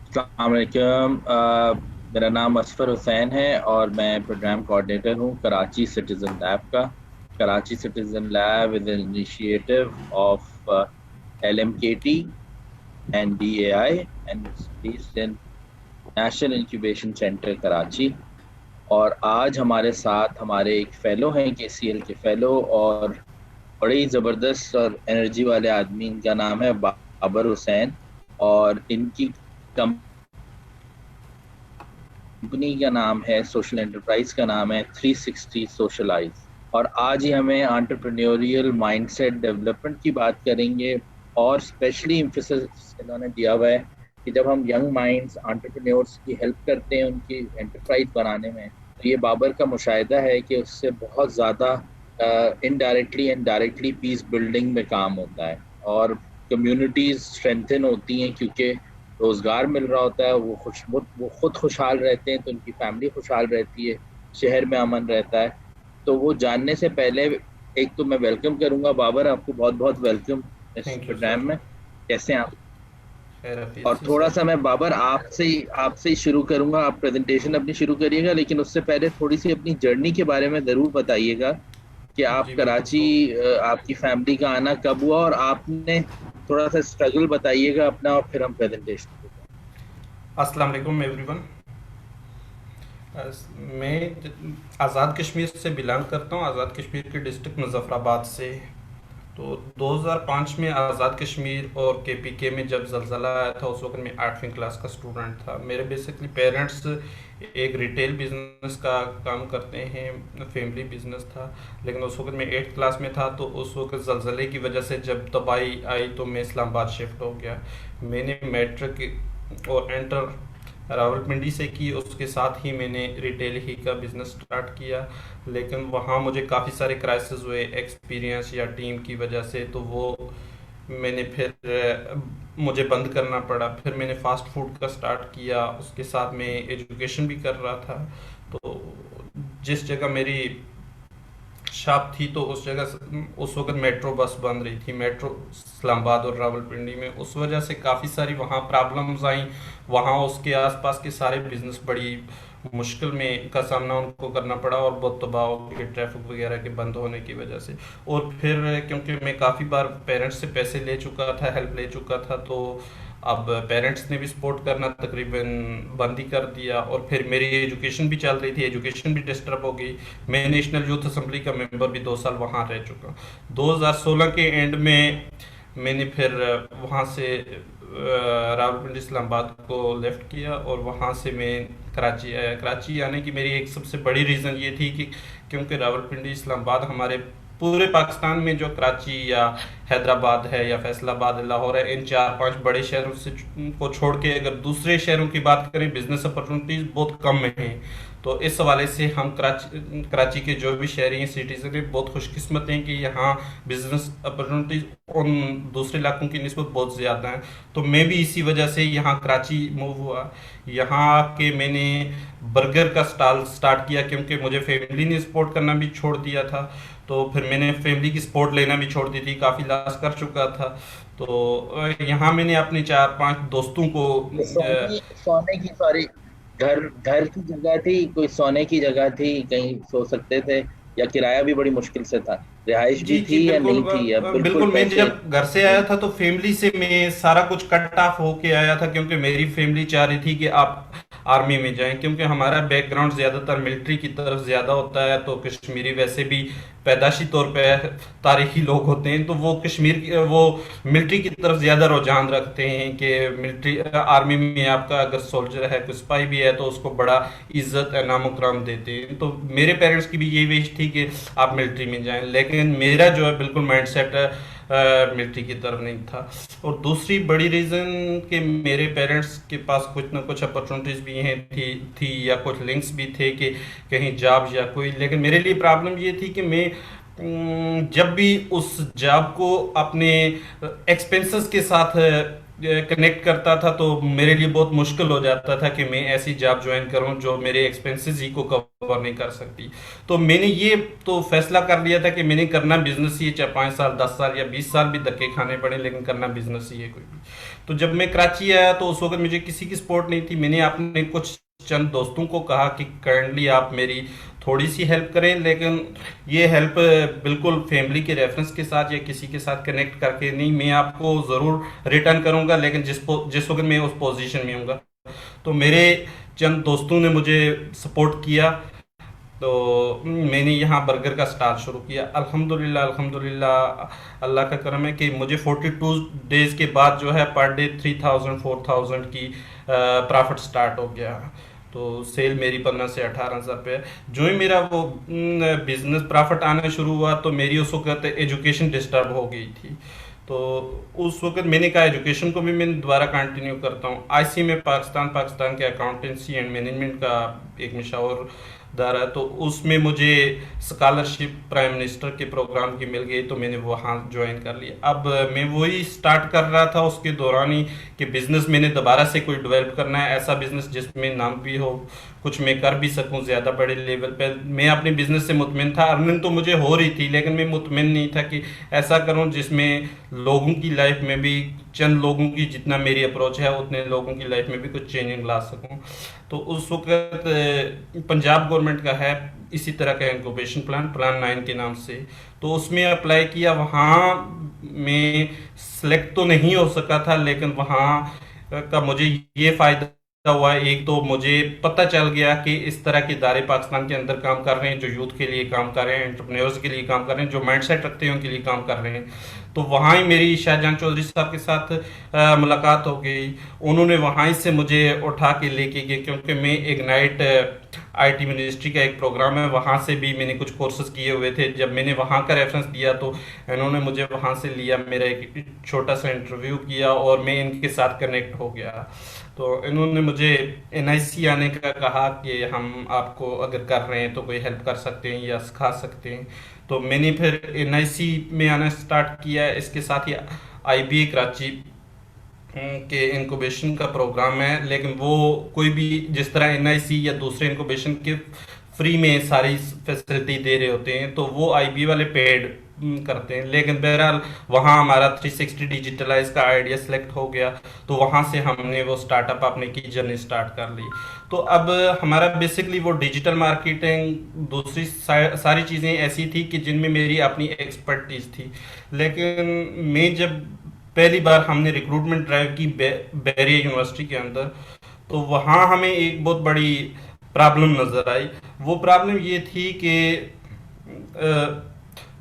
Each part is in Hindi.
अस्सलाम वालेकुम। मेरा नाम असफ़र हुसैन है और मैं प्रोग्राम कोऑर्डिनेटर हूँ कराची सिटीज़न लैब का। Karachi citizen lab is an initiative of LMKT and DAI and it's based in national incubation centre Karachi. और आज हमारे साथ हमारे एक फ़ेलो हैं, KCL के फ़ेलो, और बड़े ही ज़बरदस्त और एनर्जी वाले आदमी। इनका नाम है बाबर हुसैन और इनकी कंपनी का नाम है, सोशल एंटरप्राइज का नाम है 360 सोशलाइज। और आज ही हमें एंटरप्रेन्योरियल माइंडसेट डेवलपमेंट की बात करेंगे। और स्पेशली इम्फोसिस इन्होंने दिया हुआ है कि जब हम यंग माइंड्स एंटरप्रेन्योर्स की हेल्प करते हैं उनकी एंटरप्राइज बनाने में, तो ये बाबर का मुशाहिदा है कि उससे बहुत ज़्यादा indirectly and directly peace building में काम होता है और कम्युनिटीज़ स्ट्रेंथन होती हैं, क्योंकि रोजगार मिल रहा होता है। वो खुद खुशहाल रहते हैं तो उनकी फैमिली खुशहाल रहती है, शहर में अमन रहता है। तो वो जानने से पहले एक तो मैं वेलकम करूंगा बाबर, आपको बहुत बहुत वेलकम इस थैंक यू प्रोग्राम सर। में। कैसे हैं आप? खैर और हफीज़ थोड़ा सर। सा मैं बाबर आपसे ही शुरू करूंगा। आप प्रेजेंटेशन अपनी शुरू करिएगा, लेकिन उससे पहले थोड़ी सी अपनी जर्नी के बारे में ज़रूर बताइएगा कि आप जी बिल्कुल। कराची, आपकी फैमिली का आना कब हुआ और आपने थोड़ा सा स्ट्रगल बताइएगा अपना, और फिर हम प्रेजेंटेशन पे जाएंगे। अस्सलाम वालेकुम एवरीवन। आज़ाद कश्मीर से बिलोंग करता हूँ, आज़ाद कश्मीर के डिस्ट्रिक्ट मुजफ्फराबाद से। तो 2005 में आज़ाद कश्मीर और KPK में जब जलज़ला आया था, उस वक्त मैं 8वीं क्लास का स्टूडेंट था। मेरे बेसिकली पेरेंट्स एक रिटेल बिजनेस का काम करते हैं, फैमिली बिजनेस था। लेकिन उस वक्त मैं 8th क्लास में था, तो उस वक्त जलज़ले की वजह से जब तबाही आई तो मैं इस्लामाबाद शिफ्ट हो गया। मैंने मैट्रिक और इंटर रावलपिंडी से की, उसके साथ ही मैंने रिटेल ही का बिज़नेस स्टार्ट किया। लेकिन वहाँ मुझे काफ़ी सारे क्राइसिस हुए एक्सपीरियंस या टीम की वजह से, तो वो मैंने फिर मुझे बंद करना पड़ा। फिर मैंने फास्ट फूड का स्टार्ट किया, उसके साथ मैं एजुकेशन भी कर रहा था। तो जिस जगह मेरी शॉप थी, तो उस जगह उस वक्त मेट्रो बस बन रही थी, मेट्रो इस्लामाबाद और रावलपिंडी में। उस वजह से काफ़ी सारी वहाँ प्रॉब्लम्स आई। वहाँ उसके आसपास के सारे बिजनेस बड़ी मुश्किल में का सामना उनको करना पड़ा, और बहुत तबाह हो गए ट्रैफिक वगैरह के बंद होने की वजह से। और फिर क्योंकि मैं काफ़ी बार पेरेंट्स से पैसे ले चुका था, हेल्प ले चुका था, तो अब पेरेंट्स ने भी सपोर्ट करना तकरीबन बंद ही कर दिया। और फिर मेरी एजुकेशन भी चल रही थी, एजुकेशन भी डिस्टर्ब हो गई। मैं नेशनल यूथ असम्बली का मेंबर भी 2 साल वहाँ रह चुका। 2016 के एंड में मैंने फिर वहाँ से रावलपिंडी इस्लामाबाद को लेफ्ट किया, और वहाँ से मैं कराची आया। कराची आने की मेरी एक सबसे बड़ी रीज़न ये थी कि क्योंकि रावलपिंडी इस्लामाबाद हमारे पूरे पाकिस्तान में, जो कराची या हैदराबाद है या फैसलाबाद, लाहौर है, इन 4-5 बड़े शहरों से को छोड़ के अगर दूसरे शहरों की बात करें, बिजनेस अपॉर्चुनिटीज़ बहुत कम हैं। तो इस हवाले से हम कराची के जो भी शहरी हैं, सिटीज़न हैं, बहुत खुशकिस्मत हैं कि यहाँ बिजनेस अपॉर्चुनिटीज़ उन दूसरे इलाकों की निस्बत बहुत ज़्यादा हैं। तो मैं भी इसी वजह से यहाँ कराची मूव हुआ। यहाँ आके मैंने बर्गर का स्टॉल स्टार्ट किया, क्योंकि मुझे फैमिली ने सपोर्ट करना भी छोड़ दिया था। तो फिर मैंने फैमिली की सपोर्ट लेना भी छोड़ दी थी, काफ़ी लॉस कर चुका था। तो यहाँ मैंने अपने 4-5 दोस्तों को ये सोने सोने की, सॉरी, घर घर की जगह थी? कोई सोने की जगह थी, कहीं सो सकते थे? या किराया भी बड़ी मुश्किल से था? रिहाइश जी भी जी थी या बिल्कुल। नहीं थी, या बिल्कुल बिल्कुल, मैं पैसे जब घर से आया नहीं? था तो फैमिली से मैं सारा कुछ कट ऑफ होके आया था, क्योंकि मेरी फैमिली चाह रही थी कि आप आर्मी में जाएं, क्योंकि हमारा बैकग्राउंड ज़्यादातर मिलिट्री की तरफ ज़्यादा होता है। तो कश्मीरी वैसे भी पैदाशी तौर पे तारीखी लोग होते हैं, तो वो वो मिलिट्री की तरफ ज़्यादा रुझान रखते हैं कि मिलिट्री आर्मी में आपका अगर सोल्जर है, कोई सिपाही भी है, तो उसको बड़ा इज्जत नाम इकराम देते हैं। तो मेरे पेरेंट्स की भी यही विश थी कि आप मिलिट्री में जाएं, लेकिन मेरा जो है बिल्कुल माइंडसेट मिलिट्री की तरफ नहीं था। और दूसरी बड़ी रीज़न कि मेरे पेरेंट्स के पास कुछ ना कुछ अपॉर्चुनिटीज़ भी हैं थी या कुछ लिंक्स भी थे कि कहीं जॉब या कोई। लेकिन मेरे लिए प्रॉब्लम ये थी कि मैं जब भी उस जॉब को अपने एक्सपेंसेस के साथ कनेक्ट करता था तो मेरे लिए बहुत मुश्किल हो जाता था कि मैं ऐसी जॉब ज्वाइन करूं जो मेरे एक्सपेंसेस ही को कवर नहीं कर सकती। तो मैंने ये तो फैसला कर लिया था कि मैंने करना बिजनेस ही है, चाहे 5 साल 10 साल या 20 साल भी धक्के खाने पड़े, लेकिन करना बिजनेस ही है कोई भी। तो जब मैं कराची आया तो उस वक्त मुझे किसी की सपोर्ट नहीं थी। मैंने अपने कुछ चंद दोस्तों को कहा कि काइंडली आप मेरी थोड़ी सी हेल्प करें, लेकिन ये हेल्प बिल्कुल फैमिली के रेफरेंस के साथ या किसी के साथ कनेक्ट करके नहीं, मैं आपको ज़रूर रिटर्न करूंगा, लेकिन जिस वक्त मैं उस पोजीशन में हूँगा। तो मेरे चंद दोस्तों ने मुझे सपोर्ट किया, तो मैंने यहाँ बर्गर का स्टार्ट शुरू किया। अल्हम्दुलिल्लाह अल्हम्दुलिल्लाह अल्लाह का करम है कि मुझे 42 डेज के बाद जो है पर डे 3000 4000 की प्रॉफिट स्टार्ट हो गया। तो सेल मेरी 15 से 18 हज़ार रुपये। जो ही मेरा वो बिजनेस प्रॉफिट आना शुरू हुआ तो मेरी उस वक्त एजुकेशन डिस्टर्ब हो गई थी। तो उस वक्त मैंने कहा एजुकेशन को भी मैं दोबारा कंटिन्यू करता हूँ। आईसी में पाकिस्तान के अकाउंटेंसी एंड मैनेजमेंट का एक मशहूर दायरा है, तो उसमें मुझे स्कॉलरशिप प्राइम मिनिस्टर के प्रोग्राम की मिल गई, तो मैंने वहाँ ज्वाइन कर लिया। अब मैं वही स्टार्ट कर रहा था उसके दौरान ही कि बिज़नेस मैंने दोबारा से कोई डेवलप करना है, ऐसा बिज़नेस जिसमें नाम भी हो, कुछ मैं कर भी सकूं ज़्यादा बड़े लेवल पे। मैं अपने बिज़नेस से मुतमिन था, अर्निंग तो मुझे हो रही थी, लेकिन मैं मुतमिन नहीं था कि ऐसा करूं जिसमें लोगों की लाइफ में भी, चंद लोगों की जितना मेरी अप्रोच है उतने लोगों की लाइफ में भी कुछ चेंजिंग ला सकूं। तो उस वक्त पंजाब गवर्नमेंट का है इसी तरह का इंक्यूबेशन प्लान 9 के नाम से, तो उसमें अप्लाई किया। वहाँ में सेलेक्ट तो नहीं हो सका था, लेकिन वहाँ का मुझे ये फ़ायदा हुआ, एक तो मुझे पता चल गया कि इस तरह के इदारे पाकिस्तान के अंदर काम कर रहे हैं जो यूथ के लिए काम कर रहे हैं, एंटरप्रेन्योर्स के लिए काम कर रहे हैं, जो माइंडसेट रखते हैं उनके लिए काम कर रहे हैं। तो वहाँ ही मेरी शाहजहां चौधरी साहब के साथ मुलाकात हो गई। उन्होंने वहाँ ही से मुझे उठा के लेके गए, क्योंकि मैं इग्नाइट आईटी मिनिस्ट्री का एक प्रोग्राम है, वहाँ से भी मैंने कुछ कोर्सेज किए हुए थे। जब मैंने वहाँ का रेफरेंस दिया तो इन्होंने मुझे वहाँ से लिया, मेरा एक छोटा सा इंटरव्यू किया और मैं इनके साथ कनेक्ट हो गया। तो इन्होंने मुझे एनआईसी आने का कहा कि हम आपको अगर कर रहे हैं तो कोई हेल्प कर सकते हैं या सिखा सकते हैं। तो मैंने फिर एनआईसी में आना स्टार्ट किया। इसके साथ ही आईबीए कराची के इंक्यूबेशन का प्रोग्राम है, लेकिन वो कोई भी जिस तरह एनआईसी या दूसरे इंक्यूबेशन के फ्री में सारी फैसिलिटी दे रहे होते हैं, तो वो आईबी वाले पेड करते हैं। लेकिन बहरहाल वहाँ हमारा 360 डिजिटलाइज का आइडिया सेलेक्ट हो गया, तो वहाँ से हमने वो स्टार्टअप अपने की जर्नी स्टार्ट कर ली। तो अब हमारा बेसिकली वो डिजिटल मार्केटिंग, दूसरी सारी चीज़ें ऐसी थी कि जिनमें मेरी अपनी एक्सपर्टीज थी। लेकिन मैं जब पहली बार हमने रिक्रूटमेंट ड्राइव की बैरिया यूनिवर्सिटी के अंदर, तो वहाँ हमें एक बहुत बड़ी प्रॉब्लम नज़र आई। वो प्रॉब्लम ये थी कि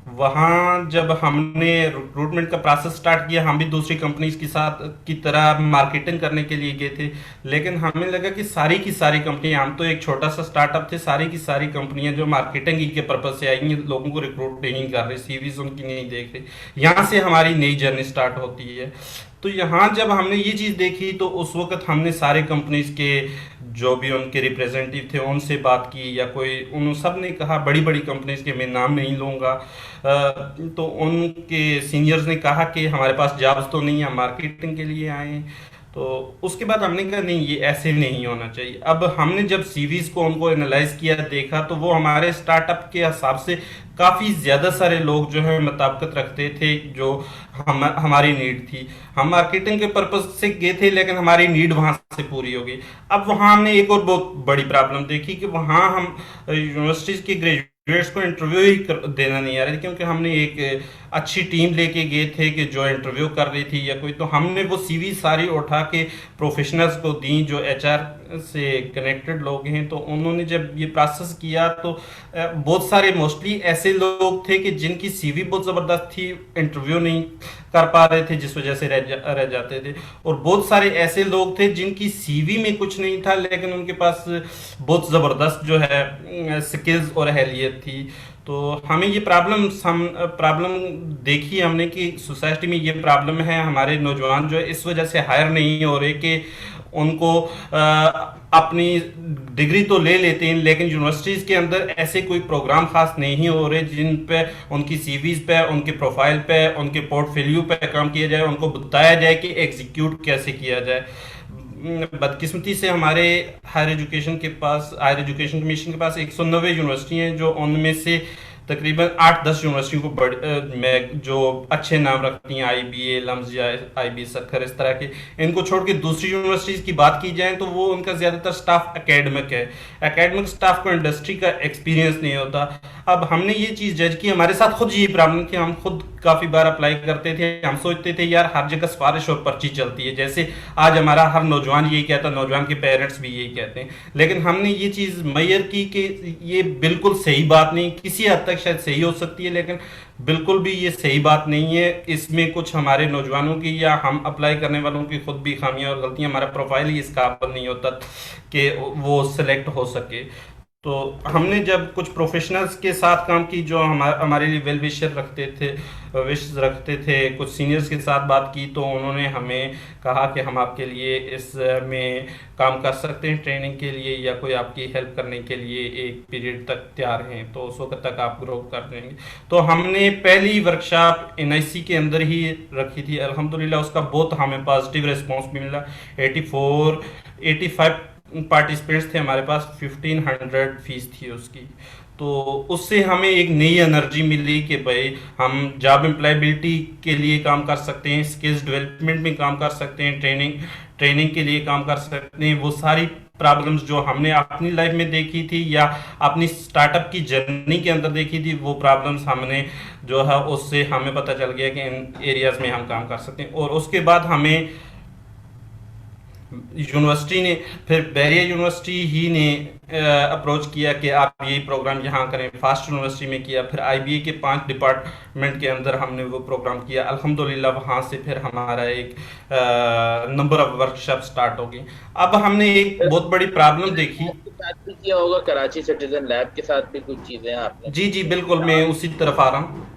वहाँ जब हमने रिक्रूटमेंट का प्रोसेस स्टार्ट किया, हम भी दूसरी कंपनीज के साथ की तरह मार्केटिंग करने के लिए गए थे, लेकिन हमें लगा कि सारी की सारी कंपनियां, हम तो एक छोटा सा स्टार्टअप थे, सारी की सारी कंपनियां जो मार्केटिंग ही के पर्पज से आई हैं, लोगों को रिक्रूट नहीं कर रही, सीवीज उनकी नहीं देख रही। यहाँ से हमारी नई जर्नी स्टार्ट होती है। तो यहाँ जब हमने ये चीज़ देखी तो उस वक्त हमने सारे कंपनीज के जो भी उनके रिप्रेजेंटेटिव थे उनसे बात की, या कोई उन सब ने कहा, बड़ी बड़ी कंपनीज के मैं नाम नहीं लूँगा, तो उनके सीनियर्स ने कहा कि हमारे पास जॉब्स तो नहीं है, मार्केटिंग के लिए आए हैं। तो उसके बाद हमने कहा नहीं, ये ऐसे नहीं होना चाहिए। अब हमने जब सीवीज को उनको एनालाइज किया, देखा, तो वो हमारे स्टार्टअप के हिसाब से काफ़ी ज़्यादा सारे लोग जो है मुताबिकत रखते थे, जो हमारी नीड थी। हम मार्केटिंग के पर्पज से गए थे, लेकिन हमारी नीड वहाँ से पूरी हो गई। अब वहाँ हमने एक और बहुत बड़ी प्रॉब्लम देखी कि वहाँ हम यूनिवर्सिटीज़ के ग्रेजुएट्स को इंटरव्यू ही देना नहीं आ रहे थे, क्योंकि हमने एक अच्छी टीम लेके गए थे कि जो इंटरव्यू कर रही थी या कोई, तो हमने वो सीवी सारी उठा के प्रोफेशनल्स को दी जो एचआर से कनेक्टेड लोग हैं। तो उन्होंने जब ये प्रोसेस किया तो बहुत सारे मोस्टली ऐसे लोग थे कि जिनकी सीवी बहुत ज़बरदस्त थी, इंटरव्यू नहीं कर पा रहे थे, जिस वजह से रह जाते थे। और बहुत सारे ऐसे लोग थे जिनकी सीवी में कुछ नहीं था, लेकिन उनके पास बहुत ज़बरदस्त जो है स्किल्स और अहलियत थी। तो हमें ये प्रॉब्लम देखी हमने कि सोसाइटी में ये प्रॉब्लम है, हमारे नौजवान जो है इस वजह से हायर नहीं हो रहे कि उनको अपनी डिग्री तो ले लेते हैं, लेकिन यूनिवर्सिटीज़ के अंदर ऐसे कोई प्रोग्राम खास नहीं हो रहे जिन पे उनकी सीवीज पे, उनके प्रोफाइल पे, उनके पोर्टफोलियो पे काम किया जाए, उनको बताया जाए कि एग्जीक्यूट कैसे किया जाए। बदकिस्मती से हमारे हायर एजुकेशन कमीशन के पास 190 यूनिवर्सिटी हैं, जो उनमें से तकरीबन 8-10 यूनिवर्सिटियों को में जो अच्छे नाम रखती हैं, IBA, लम्स या IB सखर, इस तरह के, इनको छोड़ के दूसरी यूनिवर्सिटीज़ की बात की जाए तो वो उनका ज़्यादातर स्टाफ एकेडमिक है। एकेडमिक स्टाफ को इंडस्ट्री का एक्सपीरियंस नहीं होता। अब हमने ये चीज़ जज की, हमारे साथ खुद ये प्रॉब्लम थी, हम खुद काफ़ी बार अप्लाई करते थे, हम सोचते थे यार हर जगह सिफारिश और पर्ची चलती है, जैसे आज हमारा हर नौजवान यही कहता, नौजवान के पेरेंट्स भी यही कहते हैं। लेकिन हमने ये चीज़ मैयर की कि ये बिल्कुल सही बात नहीं, किसी हद तक शायद सही हो सकती है लेकिन बिल्कुल भी ये सही बात नहीं है। इसमें कुछ हमारे नौजवानों की या हम अप्लाई करने वालों की खुद भी खामियां और गलतियां, हमारा प्रोफाइल ही इस काबिल नहीं होता कि वो सिलेक्ट हो सके। तो हमने जब कुछ प्रोफेशनल्स के साथ काम की जो हमारे लिए वेल विशर रखते थे, कुछ सीनियर्स के साथ बात की, तो उन्होंने हमें कहा कि हम आपके लिए इसमें काम कर सकते हैं, ट्रेनिंग के लिए या कोई आपकी हेल्प करने के लिए एक पीरियड तक तैयार हैं, तो उस वक्त तक आप ग्रो कर देंगे। तो हमने पहली वर्कशॉप NIC के अंदर ही रखी थी, अल्हम्दुलिल्लाह उसका बहुत हमें पॉजिटिव रिस्पॉन्स भी मिला। 85 पार्टिसिपेंट्स थे हमारे पास, 1500 फीस थी उसकी। तो उससे हमें एक नई एनर्जी मिली कि भाई हम जॉब एम्प्लॉयबिलिटी के लिए काम कर सकते हैं, स्किल्स डेवलपमेंट में काम कर सकते हैं, ट्रेनिंग के लिए काम कर सकते हैं। वो सारी प्रॉब्लम्स जो हमने अपनी लाइफ में देखी थी या अपनी स्टार्टअप की जर्नी के अंदर देखी थी, वो प्रॉब्लम्स हमने जो है उससे हमें पता चल गया कि इन एरियाज में हम काम कर सकते हैं। और उसके बाद हमें यूनिवर्सिटी ने, फिर बैरियर यूनिवर्सिटी ही ने अप्रोच किया कि आप यही प्रोग्राम यहाँ करें। फास्ट यूनिवर्सिटी में किया, फिर IBA के 5 डिपार्टमेंट के अंदर हमने वो प्रोग्राम किया। अल्हम्दुलिल्लाह वहाँ से फिर हमारा एक नंबर ऑफ वर्कशॉप स्टार्ट हो गई। अब हमने एक बहुत बड़ी प्रॉब्लम देखी। आपके साथ भी किया होगा, कराची सिटीजन लैब के साथ भी कुछ चीजें आपने? जी बिल्कुल, मैं उसी तरफ आ रहा हूँ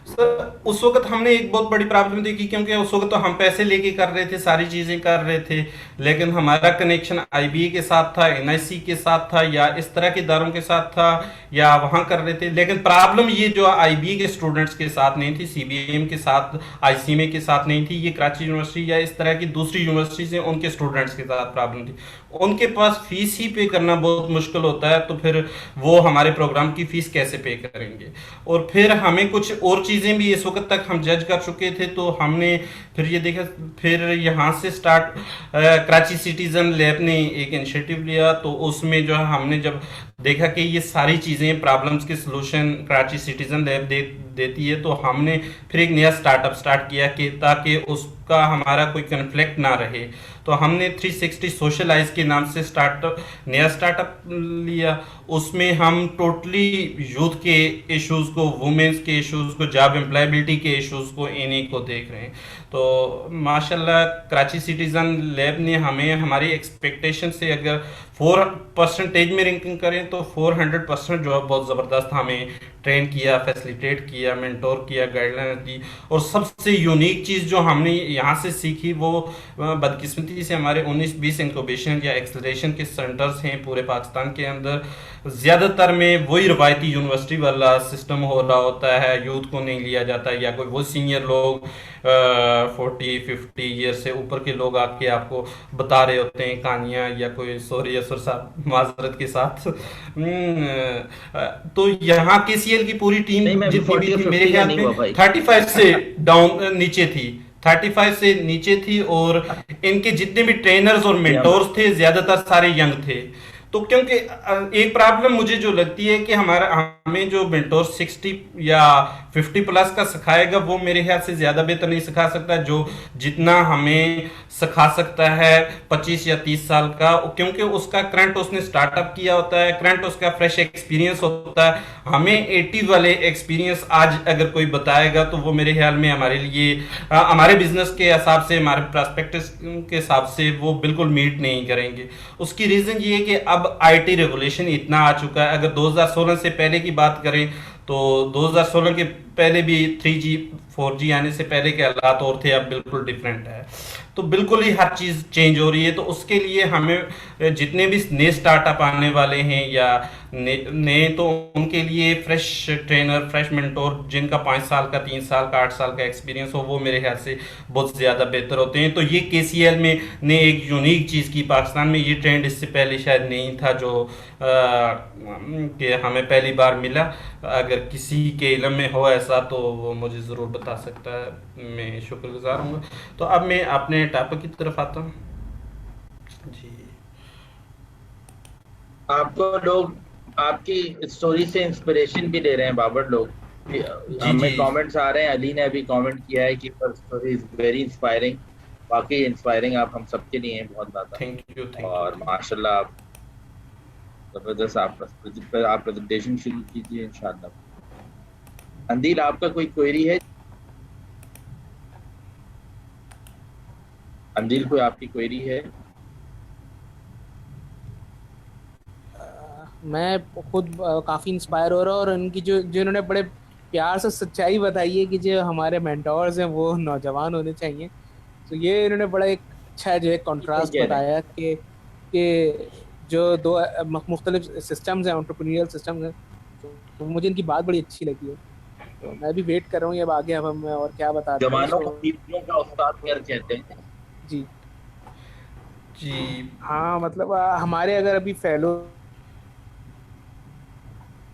सर। उस वक्त हमने एक बहुत बड़ी प्रॉब्लम देखी, क्योंकि उस वक्त तो हम पैसे लेके कर रहे थे, सारी चीजें कर रहे थे, लेकिन हमारा कनेक्शन IBA के साथ था, NIC के साथ था, या इस तरह के इदारों के साथ था, या वहां कर रहे थे। लेकिन प्रॉब्लम ये जो IBA के स्टूडेंट्स के साथ नहीं थी, CBAM के साथ, ICMA के साथ नहीं थी, ये कराची यूनिवर्सिटी या इस तरह की दूसरी यूनिवर्सिटी से उनके स्टूडेंट्स के साथ प्रॉब्लम थी। उनके पास फीस ही पे करना बहुत मुश्किल होता है, तो फिर वो हमारे प्रोग्राम की फीस कैसे पे करेंगे। और फिर हमें कुछ और चीज़ें भी इस वक्त तक हम जज कर चुके थे, तो हमने फिर ये देखा, फिर यहाँ से स्टार्ट कराची सिटीजन लैब ने एक इनिशिएटिव लिया। तो उसमें जो है हमने जब देखा कि ये सारी चीज़ें प्रॉब्लम्स के सलूशन कराची सिटीजन लैब देती है, तो हमने फिर एक नया स्टार्टअप स्टार्ट किया कि ताकि उसका हमारा कोई कन्फ्लिक्ट ना रहे। तो हमने 360 सोशलाइज के नाम से नया स्टार्टअप लिया। उसमें हम टोटली यूथ के इश्यूज़ को, वुमेन्स के इश्यूज़ को, जॉब एम्प्लॉयबिलिटी के इश्यूज़ को, इन्हीं को देख रहे हैं। तो माशाल्लाह कराची सिटीज़न लैब ने हमें हमारी एक्सपेक्टेशन से अगर 4% में रैंकिंग करें तो 400% जो है बहुत ज़बरदस्त हमें ट्रेन किया, फैसिलिटेट किया, मेंटोर किया, गाइडलाइन दी। और सबसे यूनिक चीज़ जो हमने यहाँ से सीखी, वो बदकिस्मती से हमारे 19-20 इंक्यूबेशन या एक्सेलरेशन के सेंटर्स हैं पूरे पाकिस्तान के अंदर। ज़्यादातर में वही रवायती यूनिवर्सिटी वाला सिस्टम हो रहा होता है, यूथ को नहीं लिया जाता, या कोई वो सीनियर लोग 40-50 ईयर से ऊपर के लोग आके आपको बता रहे होते हैं कहानियाँ, या कोई सॉरी असर साहब माजरत के साथ। तो यहाँ KCL की पूरी टीम जितनी भी थी, मेरे ख्याल में 35 से डाउन नीचे थी, 35 से नीचे थी। और इनके जितने भी ट्रेनर्स और मेंटोर्स थे, ज्यादातर सारे यंग थे। तो क्योंकि एक प्रॉब्लम मुझे जो लगती है कि हमें जो मेंटोर 60 या 50 प्लस का सिखाएगा, वो मेरे ख्याल से ज्यादा बेहतर नहीं सिखा सकता जो जितना हमें सिखा सकता है 25 या 30 साल का, क्योंकि उसका करंट उसने स्टार्टअप किया होता है, करंट उसका फ्रेश एक्सपीरियंस होता है। हमें 80 वाले एक्सपीरियंस आज अगर कोई बताएगा तो वो मेरे ख्याल में हमारे लिए, हमारे बिजनेस के हिसाब से, हमारे प्रॉस्पेक्टस के हिसाब से वो बिल्कुल मीट नहीं करेंगे। उसकी रीजन ये है कि अब IT रेगुलेशन इतना आ चुका है। अगर 2016 से पहले की बात करें तो 2016 के पहले भी 3G 4G आने से पहले के हालात और थे, अब बिल्कुल डिफरेंट है। तो बिल्कुल ही हर चीज़ चेंज हो रही है। तो उसके लिए हमें जितने भी नए स्टार्टअप आने वाले हैं या नए, तो उनके लिए फ्रेश ट्रेनर, फ्रेश मेंटोर जिनका 5 साल का, 3 साल का, 8 साल का एक्सपीरियंस हो, वो मेरे ख्याल से बहुत ज़्यादा बेहतर होते हैं। तो ये KCL में ने एक यूनिक चीज़ की, पाकिस्तान में ये ट्रेंड इससे पहले शायद नहीं था जो कि हमें पहली बार मिला। अगर किसी के इल्म में हो ऐसा तो वो मुझे ज़रूर बता सकता है, मैं शुक्रगुजार हूँ। तो अब मैं अपने टॉपिक की तरफ आता हूँ जी। आपको लोग आपकी स्टोरी से इंस्पिरेशन भी ले रहे हैं बाबर लोग। जी जी। हमें कमेंट्स आ रहे हैं, अली ने अभी कमेंट किया है कि पर स्टोरी इज वेरी इंस्पायरिंग। वाकई इंस्पायरिंग आप हम सबके लिए हैं बहुत ज़्यादा। थैंक यू थैंक यू और थैंक माशाल्लाह आप ज़बरदस्त, आप प्रेजेंटेशन शुरू कीजिए इंशाल्लाह। अंदील, आपका कोई क्वेरी है? अंदील, कोई आपकी क्वेरी है? मैं खुद काफ़ी इंस्पायर हो रहा हूँ, और उनकी जो जो इन्होंने बड़े प्यार से सच्चाई बताई है कि जो हमारे मेंटोर्स हैं वो नौजवान होने चाहिए। तो ये इन्होंने बड़ा एक अच्छा जो है सही कंट्रास्ट कह रहे हैं। बताया कि जो दो मुख्तलिफ सिस्टम्स हैं, एंटरप्रेन्योरियल सिस्टम्स हैं। तो मुझे इनकी बात बड़ी अच्छी लगी है। तो मैं भी वेट कर रहा हूँ ये अब आगे, अब हम और क्या बताते हैं जवानों इसको। को बीवियों का उस्ताद कर कहते हैं। जी जी। हाँ, मतलब हमारे अगर अभी फेलो।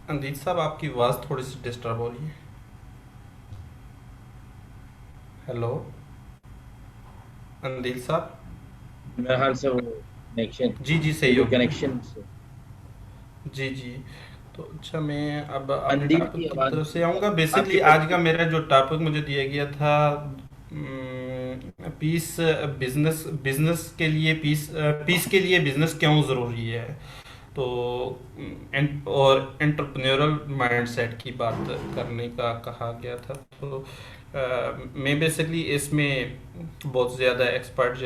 अंदील साहब, आपकी आवाज़ थोड़ी सी डिस्टर्ब हो रही है। हेलो अंदील साहब। मैं हर से वो कनेक्शन, जी जी, सही वीडियो हो गया। कनेक्शन से। जी जी। तो अच्छा, मैं अब अपने अंदील की टॉपिक की आवाज तरफ से आऊँगा। आपकी बेसिकली आज का कट। मेरा जो टॉपिक मुझे दिया गया था, पीस, बिजनेस बिजनेस के लिए पीस, पीस के लिए बिजनेस क्यों ज़रूरी है। तो और एंटरप्रेन्योरल माइंडसेट की बात करने का कहा गया था। तो मैं बेसिकली इसमें बहुत ज़्यादा एक्सपर्ट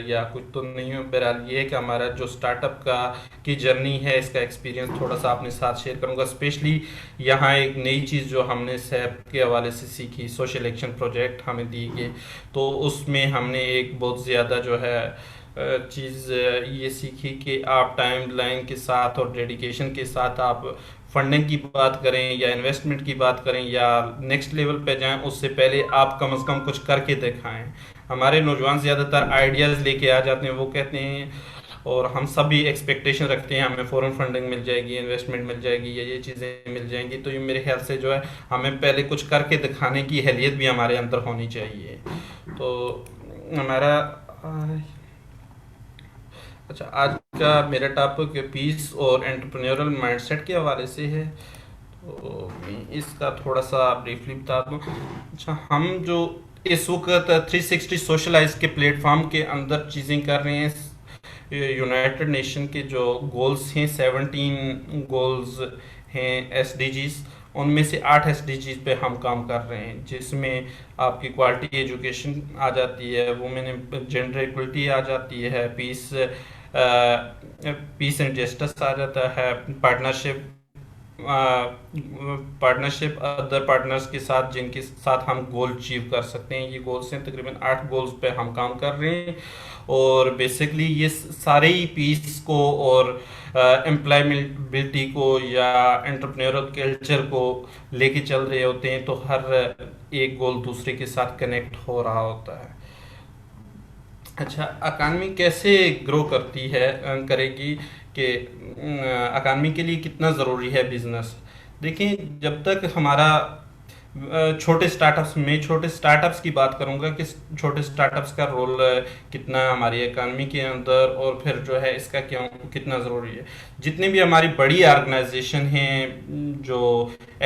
या कुछ तो नहीं हूँ। बहरहाल ये है कि हमारा जो स्टार्टअप का की जर्नी है, इसका एक्सपीरियंस थोड़ा सा अपने साथ शेयर करूँगा। स्पेशली यहाँ एक नई चीज़ जो हमने सैप के हवाले से सीखी, सोशल एक्शन प्रोजेक्ट हमें दी गई। तो उसमें हमने एक बहुत ज़्यादा जो है चीज़ ये सीखी कि आप टाइम लाइन के साथ और डेडिकेशन के साथ आप फंडिंग की बात करें या इन्वेस्टमेंट की बात करें या नेक्स्ट लेवल पे जाएं, उससे पहले आप कम से कम कुछ करके दिखाएं। हमारे नौजवान ज़्यादातर आइडियाज़ लेके आ जाते हैं, वो कहते हैं, और हम सब भी एक्सपेक्टेशन रखते हैं हमें फ़ौरन फंडिंग मिल जाएगी, इन्वेस्टमेंट मिल जाएगी या ये चीज़ें मिल जाएंगी। तो ये मेरे ख्याल से जो है हमें पहले कुछ करके दिखाने की हैलियत भी हमारे अंदर होनी चाहिए। तो हमारा अच्छा, आज का मेरा टॉपिक पीस और एंटरप्रेन्योरल माइंडसेट के हवाले से है। तो मैं इसका थोड़ा सा ब्रीफली बता दूं। अच्छा, हम जो इस वक्त 360 सोशलाइज के प्लेटफॉर्म के अंदर चीज़ें कर रहे हैं, यूनाइटेड नेशन के जो गोल्स हैं, 17 गोल्स हैं SDGs, उनमें से 8 SDGs पे हम काम कर रहे हैं, जिसमें आपकी क्वालिटी एजुकेशन आ जाती है, वुमेन जेंडर इक्वलिटी आ जाती है, पीस एंड जस्टिस आ जाता है, पार्टनरशिप अदर पार्टनर्स के साथ जिनके साथ हम गोल अचीव कर सकते हैं। ये गोल्स हैं, तकरीबन 8 गोल्स पे हम काम कर रहे हैं। और बेसिकली ये सारे ही पीस को और एम्प्लॉयमेंटबिलिटी को या एंटरप्रेन्योरल कल्चर को लेके चल रहे होते हैं। तो हर एक गोल दूसरे के साथ कनेक्ट हो रहा होता है। अच्छा, अकानमी कैसे ग्रो करती है, करेगी कि अकानमी के लिए कितना ज़रूरी है बिजनेस। देखिए, जब तक हमारा छोटे स्टार्टअप्स में, छोटे स्टार्टअप्स की बात करूंगा कि छोटे स्टार्टअप्स का रोल कितना है हमारी इकानमी के अंदर, और फिर जो है इसका क्यों कितना ज़रूरी है। जितनी भी हमारी बड़ी ऑर्गेनाइजेशन हैं जो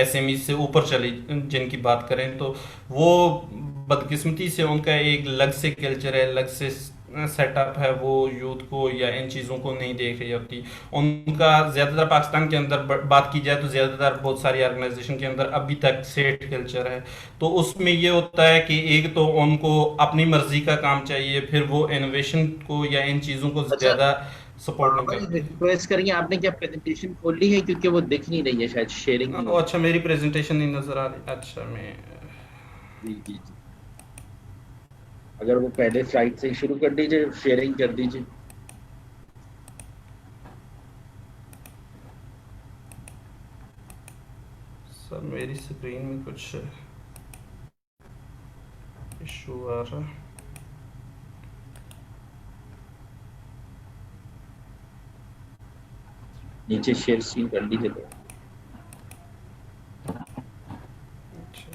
SME से ऊपर चली, जिनकी बात करें, तो वो बदकिस्मती से उनका एक अलग से कल्चर है, अलग से सेटअप है, वो यूथ को या इन चीज़ों को नहीं देख रही होती। उनका ज़्यादातर पाकिस्तान के अंदर बात की जाए तो ज़्यादातर बहुत सारी ऑर्गेनाइजेशन के अंदर अभी तक सेट कल्चर है। तो उसमें ये होता है कि एक तो उनको अपनी मर्जी का काम चाहिए, फिर वो इनोवेशन को या इन चीज़ों को अच्छा, ज़्यादा सपोर्ट नहीं बाबर करती। रिक्वेस्ट करेंगे, आपने क्या प्रेजेंटेशन खोल ली है? क्योंकि वो दिख नहीं रही है, शायद शेयरिंग नहीं हो अच्छा, मेरी प्रेजेंटेशन नहीं नज़र आ रही। अच्छा, मैं रही। जी जी जी, अगर वो पहले स्लाइड से ही शुरू कर दीजिए, शेयरिंग कर दीजिए। सर मेरी स्क्रीन में कुछ इशू आ रहा है। नीचे शेयर स्क्रीन कर लीजिए तो। अच्छा,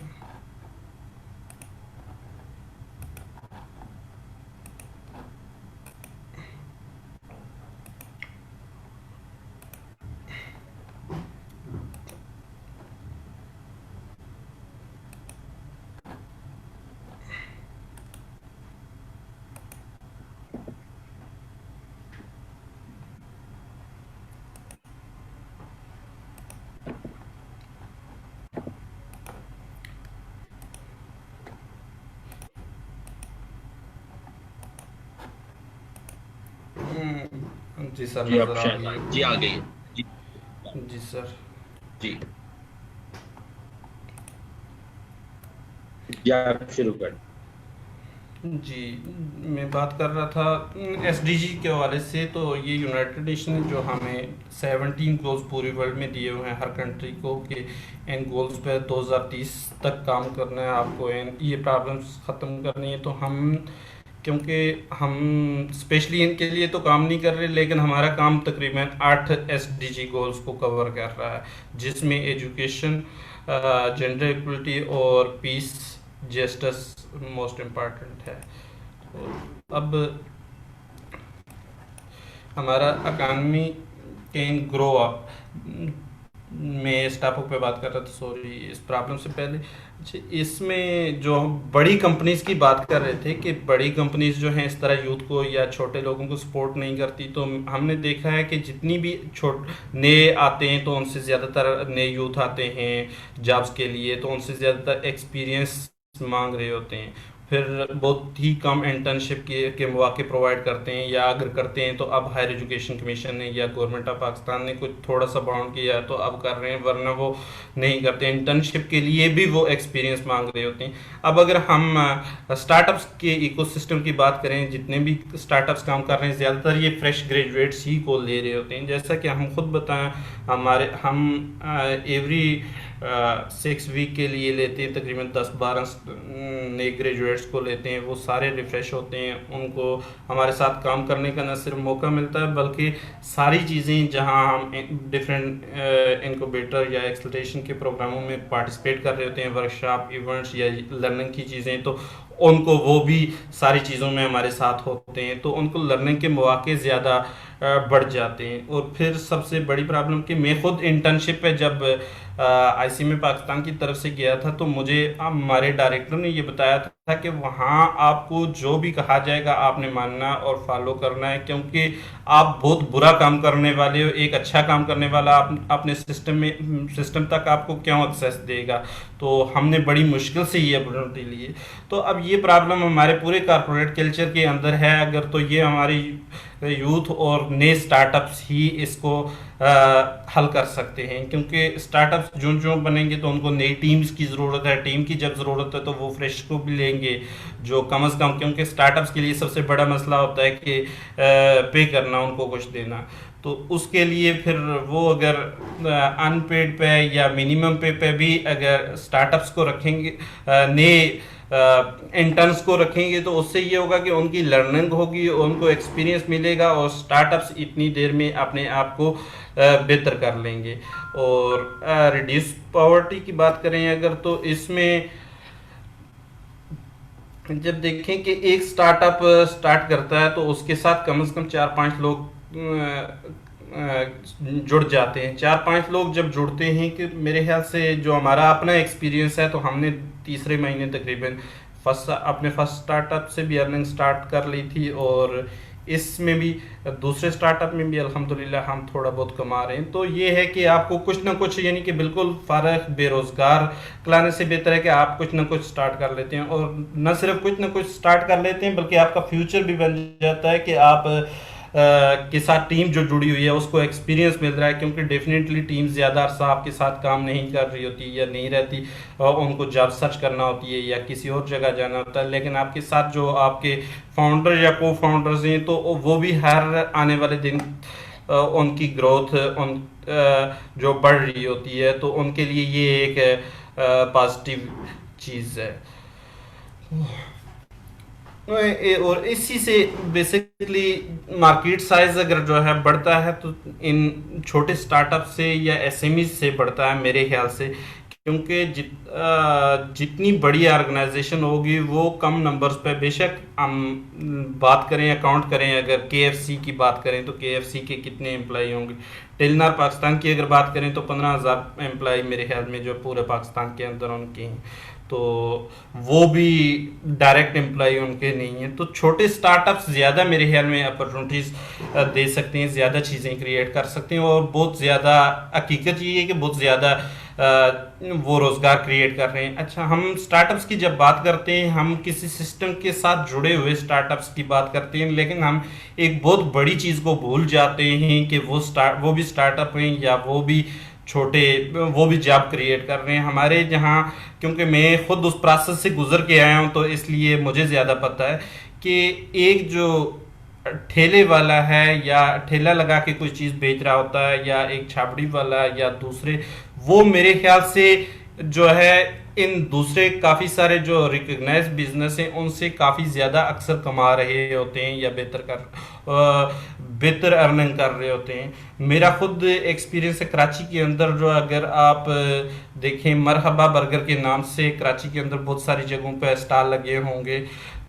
जी सर, जी आप नज़र आ शायद गई जी आ है। गई है। जी जी सर। जी जी, आप शुरू कर। जी, मैं बात कर रहा था एसडीजी के हवाले से। तो ये यूनाइटेड नेशन ने जो हमें 17 गोल्स पूरी वर्ल्ड में दिए हुए हैं हर कंट्री को, कि इन गोल्स पे 2030 तक काम करना है आपको, इन ये प्रॉब्लम्स ख़त्म करनी है। तो हम, क्योंकि हम स्पेशली इनके लिए तो काम नहीं कर रहे, लेकिन हमारा काम तकरीबन 8 एसडीजी गोल्स को कवर कर रहा है, जिसमें एजुकेशन, जेंडर इक्वलिटी और पीस जस्टिस मोस्ट इम्पॉर्टेंट है। तो अब हमारा इकानमी कैन ग्रो अप, मैं इस टॉपिक पे बात कर रहा था, सॉरी, इस प्रॉब्लम से पहले। अच्छा, इसमें जो हम बड़ी कंपनीज की बात कर रहे थे कि बड़ी कंपनीज जो हैं इस तरह यूथ को या छोटे लोगों को सपोर्ट नहीं करती, तो हमने देखा है कि जितनी भी नए आते हैं तो उनसे ज़्यादातर नए यूथ आते हैं जॉब्स के लिए, तो उनसे ज़्यादातर एक्सपीरियंस मांग रहे होते हैं। फिर बहुत ही कम इंटर्नशिप के मौके प्रोवाइड करते हैं, या अगर करते हैं तो अब हायर एजुकेशन कमीशन ने या गवर्नमेंट ऑफ पाकिस्तान ने कुछ थोड़ा सा बाउंड किया है तो अब कर रहे हैं, वरना वो नहीं करते। इंटर्नशिप के लिए भी वो एक्सपीरियंस मांग रहे होते हैं। अब अगर हम स्टार्टअप्स के इकोसिस्टम की बात करें, जितने भी स्टार्टअप्स काम कर रहे हैं ज़्यादातर ये फ्रेश ग्रेजुएट्स ही को ले रहे होते हैं। जैसा कि हम खुद बताएं, हम एवरी 6 वीक के लिए लेते हैं, तकरीबन 10-12 नए ग्रेजुएट्स को लेते हैं। वो सारे रिफ़्रेश होते हैं, उनको हमारे साथ काम करने का न सिर्फ मौका मिलता है बल्कि सारी चीज़ें जहां हम डिफरेंट इनक्यूबेटर या एक्सलरेशन के प्रोग्रामों में पार्टिसिपेट कर रहे होते हैं, वर्कशॉप, इवेंट्स या लर्निंग की चीज़ें, तो उनको वो भी सारी चीज़ों में हमारे साथ होते हैं, तो उनको लर्निंग के मौके ज़्यादा बढ़ जाते हैं। और फिर सबसे बड़ी प्रॉब्लम कि मैं खुद इंटर्नशिप पे जब आईसी में पाकिस्तान की तरफ से गया था, तो मुझे हमारे डायरेक्टर ने ये बताया था कि वहाँ आपको जो भी कहा जाएगा आपने मानना और फॉलो करना है, क्योंकि आप बहुत बुरा काम करने वाले हो, एक अच्छा काम करने वाला आप अपने सिस्टम तक आपको क्यों एक्सेस देगा। तो हमने बड़ी मुश्किल से ये अपॉर्चुनिटी ली। तो अब ये प्रॉब्लम हमारे पूरे कॉर्पोरेट कल्चर के अंदर है। अगर तो ये हमारी यूथ और नए स्टार्टअप्स ही इसको हल कर सकते हैं, क्योंकि स्टार्टअप्स जो जो बनेंगे तो उनको नई टीम्स की ज़रूरत है। टीम की जब ज़रूरत है तो वो फ्रेश को भी लेंगे जो कम अज़ कम, क्योंकि स्टार्टअप्स के लिए सबसे बड़ा मसला होता है कि पे करना, उनको कुछ देना। तो उसके लिए फिर वो अगर अनपेड पे या मिनिमम पे भी अगर स्टार्टअप्स को रखेंगे, नए इंटर्न्स को रखेंगे, तो उससे ये होगा कि उनकी लर्निंग होगी, उनको एक्सपीरियंस मिलेगा और स्टार्टअप्स इतनी देर में अपने आप को बेहतर कर लेंगे। और रिड्यूस पॉवर्टी की बात करें अगर, तो इसमें जब देखें कि एक स्टार्टअप स्टार्ट करता है तो उसके साथ कम से कम 4-5 लोग जुड़ जाते हैं। 4-5 लोग जब जुड़ते हैं, कि मेरे ख्याल से जो हमारा अपना एक्सपीरियंस है, तो हमने तीसरे महीने तकरीबन अपने फर्स्ट स्टार्टअप से भी अर्निंग स्टार्ट कर ली थी, और इसमें भी दूसरे स्टार्टअप में भी अल्हम्दुलिल्लाह हम थोड़ा बहुत कमा रहे हैं। तो ये है कि आपको कुछ ना कुछ, यानी कि बिल्कुल फारग बेरोज़गार कराने से बेहतर है कि आप कुछ ना कुछ स्टार्ट कर लेते हैं, और न सिर्फ कुछ ना कुछ स्टार्ट कर लेते हैं बल्कि आपका फ्यूचर भी बन जाता है कि आप के साथ टीम जो जुड़ी हुई है उसको एक्सपीरियंस मिल रहा है, क्योंकि डेफिनेटली टीम ज़्यादा अरसा आपके साथ काम नहीं कर रही होती या नहीं रहती, और उनको जॉब सर्च करना होती है या किसी और जगह जाना होता है। लेकिन आपके साथ जो आपके फाउंडर या को फाउंडर्स हैं तो वो भी हर आने वाले दिन उनकी ग्रोथ जो बढ़ रही होती है, तो उनके लिए ये एक पॉजिटिव चीज़ है। और इसी से बेसिकली मार्केट साइज अगर जो है बढ़ता है तो इन छोटे स्टार्टअप से या एसएमई से बढ़ता है मेरे ख्याल से, क्योंकि जितनी बड़ी ऑर्गेनाइजेशन होगी वो कम नंबर्स पे, बेशक हम बात करें या काउंट करें, अगर केएफसी की बात करें तो केएफसी के कितने एम्प्लॉय होंगे, टेलनार पाकिस्तान की अगर बात करें तो 15,000 एम्प्लॉय मेरे ख्याल में जो पूरे पाकिस्तान के अंदर उनके हैं, तो वो भी डायरेक्ट एम्प्लॉय उनके नहीं हैं। तो छोटे स्टार्टअप्स ज़्यादा मेरे ख्याल में अपॉर्चुनिटीज़ दे सकते हैं, ज़्यादा चीज़ें क्रिएट कर सकते हैं, और बहुत ज़्यादा हकीकत ये है कि बहुत ज़्यादा वो रोज़गार क्रिएट कर रहे हैं। अच्छा, हम स्टार्टअप्स की जब बात करते हैं, हम किसी सिस्टम के साथ जुड़े हुए स्टार्टअप्स की बात करते हैं, लेकिन हम एक बहुत बड़ी चीज़ को भूल जाते हैं कि वो भी स्टार्टअप हैं या वो भी जॉब क्रिएट कर रहे हैं हमारे जहाँ। क्योंकि मैं खुद उस प्रोसेस से गुजर के आया हूँ, तो इसलिए मुझे ज़्यादा पता है कि एक जो ठेले वाला है या ठेला लगा के कोई चीज़ बेच रहा होता है, या एक छाबड़ी वाला या दूसरे, वो मेरे ख्याल से जो है इन दूसरे काफ़ी सारे जो रिकग्नाइज बिजनेस हैं उनसे काफ़ी ज़्यादा अक्सर कमा रहे होते हैं या बेहतर अर्निंग कर रहे होते हैं। मेरा खुद एक्सपीरियंस है कराची के अंदर, जो अगर आप देखें मरहबा बर्गर के नाम से कराची के अंदर बहुत सारी जगहों पर स्टॉल लगे होंगे,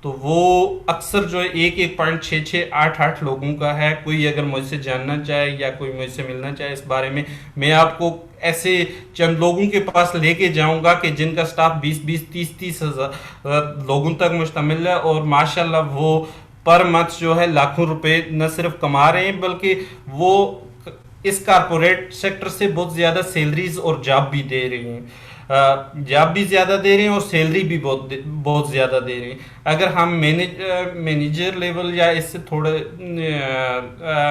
तो वो अक्सर जो है 1.6688 लोगों का है। कोई अगर मुझसे जानना चाहे या कोई मुझसे मिलना चाहे इस बारे में, मैं आपको ऐसे चंद लोगों के पास लेके जाऊंगा कि जिनका स्टाफ 20-20, 30-30 हज़ार लोगों तक मुश्तमिल है, और माशाल्लाह वो पर मंथ जो है लाखों रुपए न सिर्फ कमा रहे हैं, बल्कि वो इस कारपोरेट सेक्टर से बहुत ज़्यादा सैलरीज और जॉब भी दे रही हैं, जॉब भी ज़्यादा दे रहे हैं और सैलरी भी बहुत ज़्यादा दे रहे हैं। अगर हम मैनेजर लेवल या इससे थोड़े